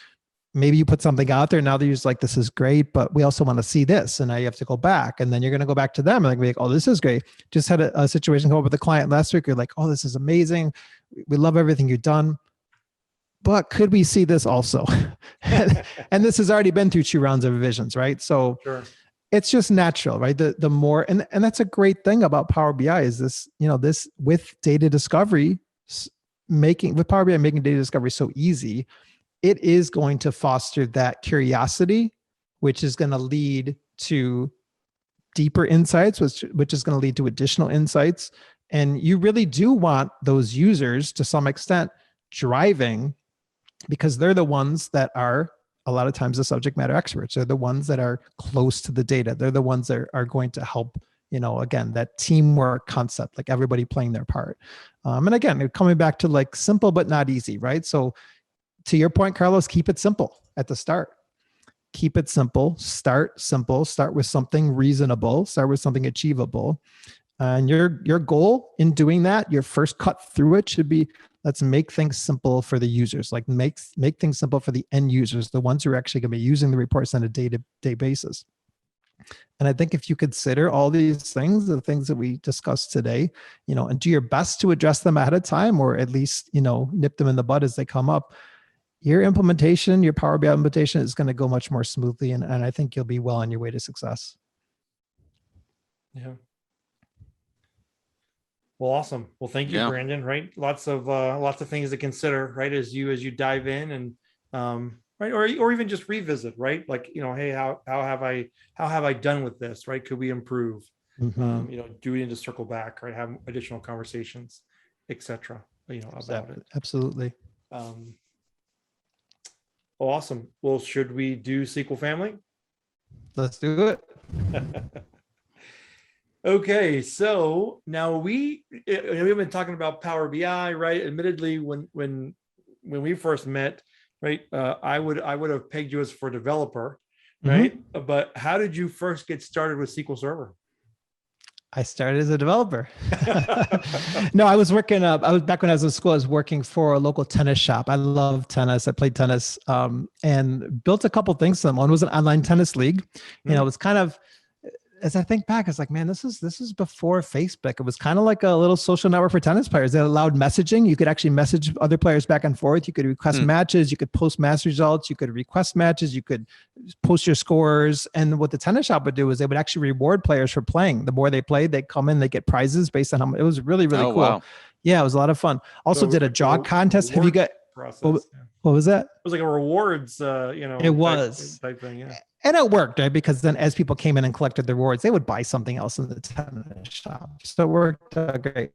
S2: maybe you put something out there, now they're just like, this is great, but we also want to see this. And now you have to go back, and then you're going to go back to them and like, oh, this is great. Just had a situation come up with a client last week. You're like, oh, this is amazing. We love everything you've done, but could we see this also? and this has already been through 2 rounds of revisions, right? So
S1: Sure.
S2: It's just natural, right? The more, and that's a great thing about Power BI is this, this with data discovery, with Power BI making data discovery so easy, it is going to foster that curiosity, which is going to lead to deeper insights, which is going to lead to additional insights. And you really do want those users to some extent driving, because they're the ones that are a lot of times the subject matter experts. They're the ones that are close to the data. They're the ones that are going to help, again, that teamwork concept, like everybody playing their part. And again, coming back to like simple, but not easy, right? So to your point, Carlos, keep it simple at the start. Keep it simple. Start simple. Start with something reasonable. Start with something achievable. And your goal in doing that, your first cut through it should be, let's make things simple for the users. Like make things simple for the end users, the ones who are actually going to be using the reports on a day-to-day basis. And I think if you consider all these things, the things that we discussed today, and do your best to address them ahead of time, or at least, nip them in the bud as they come up, your implementation, your Power BI implementation is going to go much more smoothly. And I think you'll be well on your way to success.
S1: Yeah. Well, awesome. Well, thank you, Brandon. Right, lots of things to consider, right, as you dive in, and right, or even just revisit, right, like hey, how have I done with this, right? Could we improve?
S2: Mm-hmm.
S1: Do we need to circle back, right? Have additional conversations, etc. About it.
S2: Absolutely.
S1: Awesome. Well, should we do SQL Family?
S2: Let's do it.
S1: Okay, so now we've been talking about Power BI, right? Admittedly, when we first met, right, I would have pegged you as for developer, right? Mm-hmm. But how did you first get started with SQL Server?
S2: I started as a developer. No, I was working. I was back when I was in school. I was working for a local tennis shop. I love tennis. I played tennis and built a couple things. One was an online tennis league. It was kind of, as I think back, it's like, man, this is before Facebook. It was kind of like a little social network for tennis players. They allowed messaging. You could actually message other players back and forth. You could request matches. You could post match results. You could request matches. You could post your scores. And what the tennis shop would do is they would actually reward players for playing. The more they played, they come in, they get prizes based on how much. It was really, really cool. Wow. Yeah, it was a lot of fun. Also did a jog contest. Have you got process? What was that? It
S1: was like a rewards,
S2: it was
S1: type thing, yeah.
S2: And it worked, right? Because then as people came in and collected the rewards, they would buy something else in the tennis shop. So it worked great.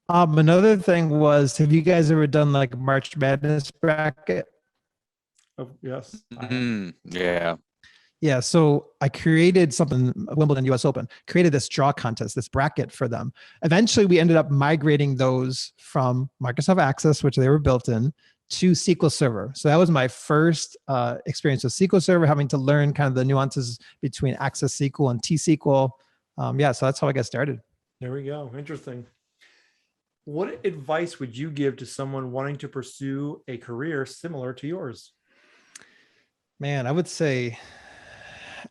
S2: Another thing was, have you guys ever done like a March Madness bracket?
S1: Oh, yes.
S4: Yeah.
S2: Yeah. So I created something, Wimbledon US Open, created this draw contest, this bracket for them. Eventually we ended up migrating those from Microsoft Access, which they were built in, to SQL Server. So that was my first experience with SQL Server, having to learn kind of the nuances between Access SQL and T-SQL. So that's how I got started.
S1: There we go. Interesting. What advice would you give to someone wanting to pursue a career similar to yours?
S2: Man, I would say,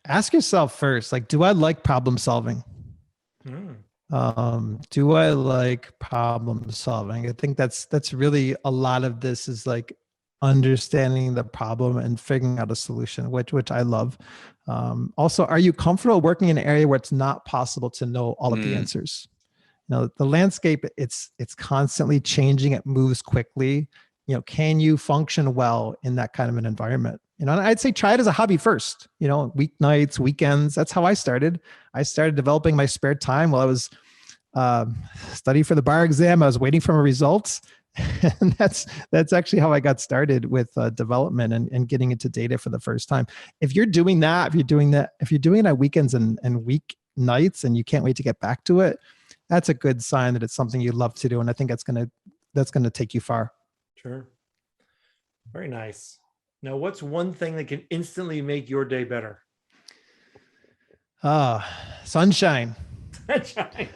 S2: ask yourself first, like, do I like problem solving? Do I like problem solving? I think that's really a lot of this is like understanding the problem and figuring out a solution, which I love. Also, are you comfortable working in an area where it's not possible to know all of the answers? The landscape, it's constantly changing. It moves quickly. Can you function well in that kind of an environment? And I'd say try it as a hobby first, weeknights, weekends. That's how I started. I started developing my spare time while I was studying for the bar exam. I was waiting for my results. And that's actually how I got started with development and getting into data for the first time. If you're doing that, if you're doing it on weekends and weeknights and you can't wait to get back to it, that's a good sign that it's something you love to do. And I think that's gonna take you far.
S1: Sure. Very nice. Now, what's one thing that can instantly make your day better?
S2: Sunshine.
S1: Sunshine.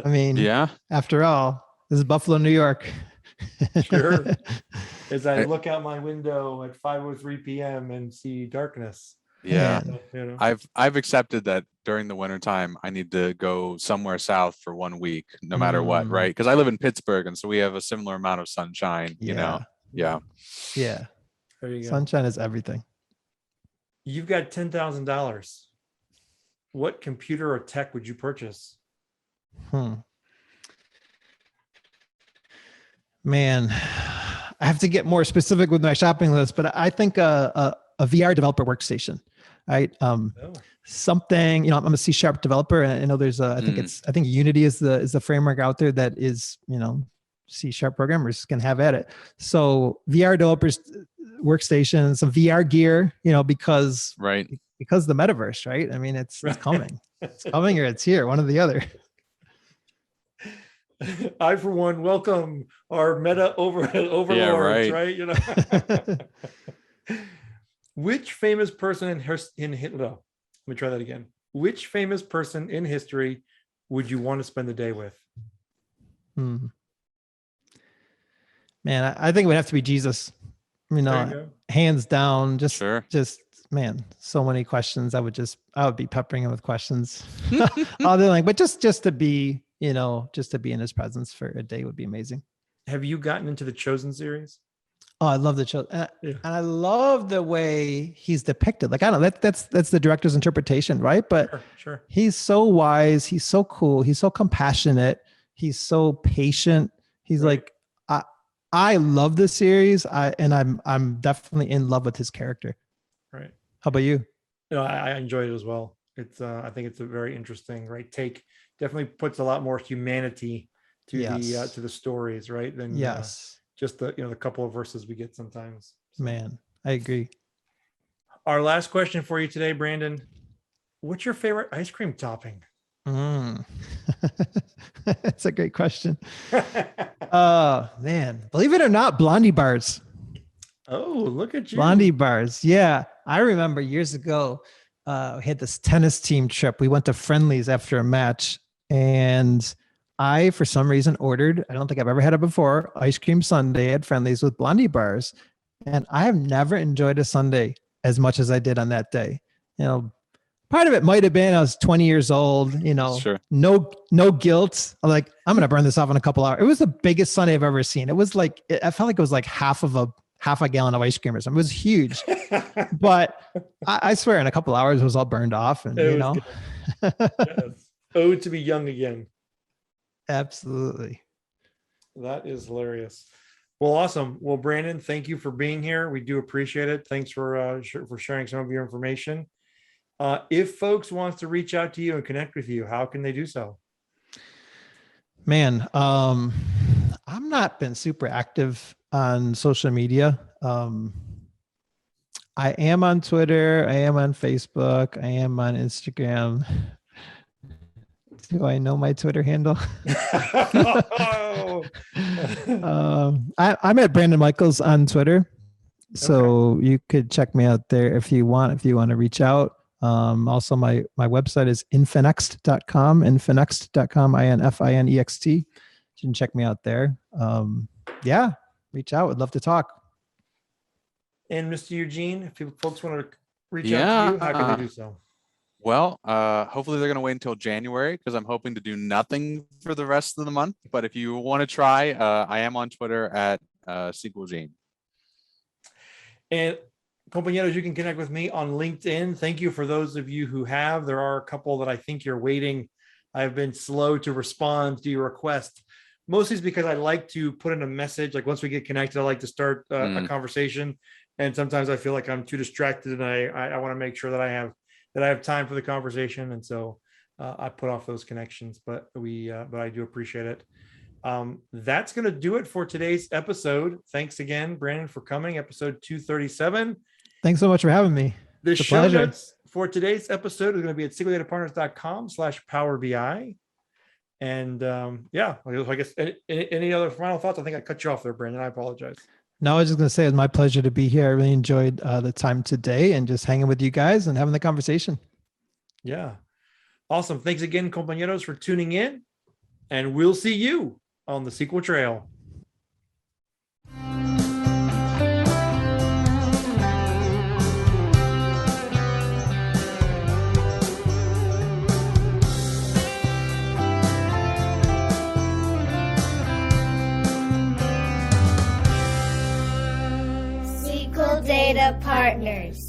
S2: I mean,
S4: Yeah.
S2: After all, this is Buffalo, New York.
S1: Sure. As I look out my window at 5:03 p.m. and see darkness.
S4: Yeah.
S1: You know.
S4: I've accepted that during the wintertime, I need to go somewhere south for 1 week, no matter what, right? Because I live in Pittsburgh, and so we have a similar amount of sunshine, Yeah.
S2: Yeah.
S1: There you go.
S2: Sunshine is everything.
S1: You've got $10,000. What computer or tech would you purchase?
S2: Man, I have to get more specific with my shopping list, but I think a VR developer workstation, right? Something, I'm a C# developer, and I know there's I think Unity is the framework out there that is, C# programmers can have at it. So VR developers workstations, some VR gear, because the metaverse, right? I mean, it's coming. It's coming or it's here, one or the other.
S1: I, for one, welcome our meta overlords, right? Which famous person let me try that again. Which famous person in history would you want to spend the day with? Man, I think it would have to be Jesus. Hands down, just man, so many questions. I would be peppering him with questions. But just to be, just to be in his presence for a day would be amazing. Have you gotten into the Chosen series?
S2: Oh, I love the Chosen. And I love the way he's depicted. Like, I don't know, that's the director's interpretation, right? But
S1: sure.
S2: He's so wise. He's so cool. He's so compassionate. He's so patient. He's like, I love this series. I'm definitely in love with his character.
S1: Right.
S2: How about you?
S1: I enjoy it as well. It's I think it's a very interesting take. Definitely puts a lot more humanity to the stories, right? Than just the couple of verses we get sometimes. So. Man, I agree. Our last question for you today, Brandon. What's your favorite ice cream topping?
S2: That's a great question. Man, believe it or not, Blondie bars.
S1: Oh, look at you.
S2: Blondie bars. Yeah. I remember years ago, we had this tennis team trip. We went to Friendly's after a match, and I, for some reason, ordered, I don't think I've ever had it before, ice cream sundae at Friendly's with Blondie bars. And I have never enjoyed a sundae as much as I did on that day. Part of it might have been I was 20 years old,
S4: Sure.
S2: no guilt. I'm like, I'm going to burn this off in a couple hours. It was the biggest sundae I've ever seen. It was like, I felt like it was like half a gallon of ice cream or something. It was huge, but I swear in a couple hours it was all burned off, and
S1: Yes. Oh, to be young again.
S2: Absolutely.
S1: That is hilarious. Well, awesome. Well, Brandon, thank you for being here. We do appreciate it. Thanks for sharing some of your information. If folks wants to reach out to you and connect with you, how can they do so?
S2: Man, I'm not been super active on social media. I am on Twitter. I am on Facebook. I am on Instagram. Do I know my Twitter handle?
S1: Oh,
S2: I'm at Brandon Michals on Twitter. So you could check me out there if you want to reach out. Also my website is infinext.com, infinext, you can check me out there. Yeah, reach out. I'd love to talk.
S1: And Mr. Eugene, if folks want to reach out to you, how can they do so?
S4: Well, hopefully they're going to wait until January because I'm hoping to do nothing for the rest of the month. But if you want to try, I am on Twitter at SQL Gene.
S1: And compañeros, you can connect with me on LinkedIn. Thank you for those of you who have. There are a couple that I think you're waiting. I've been slow to respond to your request. Mostly it's because I like to put in a message. Like once we get connected, I like to start a conversation. And sometimes I feel like I'm too distracted, and I want to make sure that I have time for the conversation. And so I put off those connections, but I do appreciate it. That's going to do it for today's episode. Thanks again, Brandon, for coming. Episode 237.
S2: Thanks so much for having me.
S1: The show notes for today's episode is going to be at sqldatapartners.com/PowerBI. And I guess any other final thoughts? I think I cut you off there, Brandon. I apologize.
S2: No, I was just going to say it's my pleasure to be here. I really enjoyed the time today and just hanging with you guys and having the conversation.
S1: Yeah. Awesome. Thanks again, compañeros, for tuning in. And we'll see you on the SQL Trail.
S5: SQL Data Partners.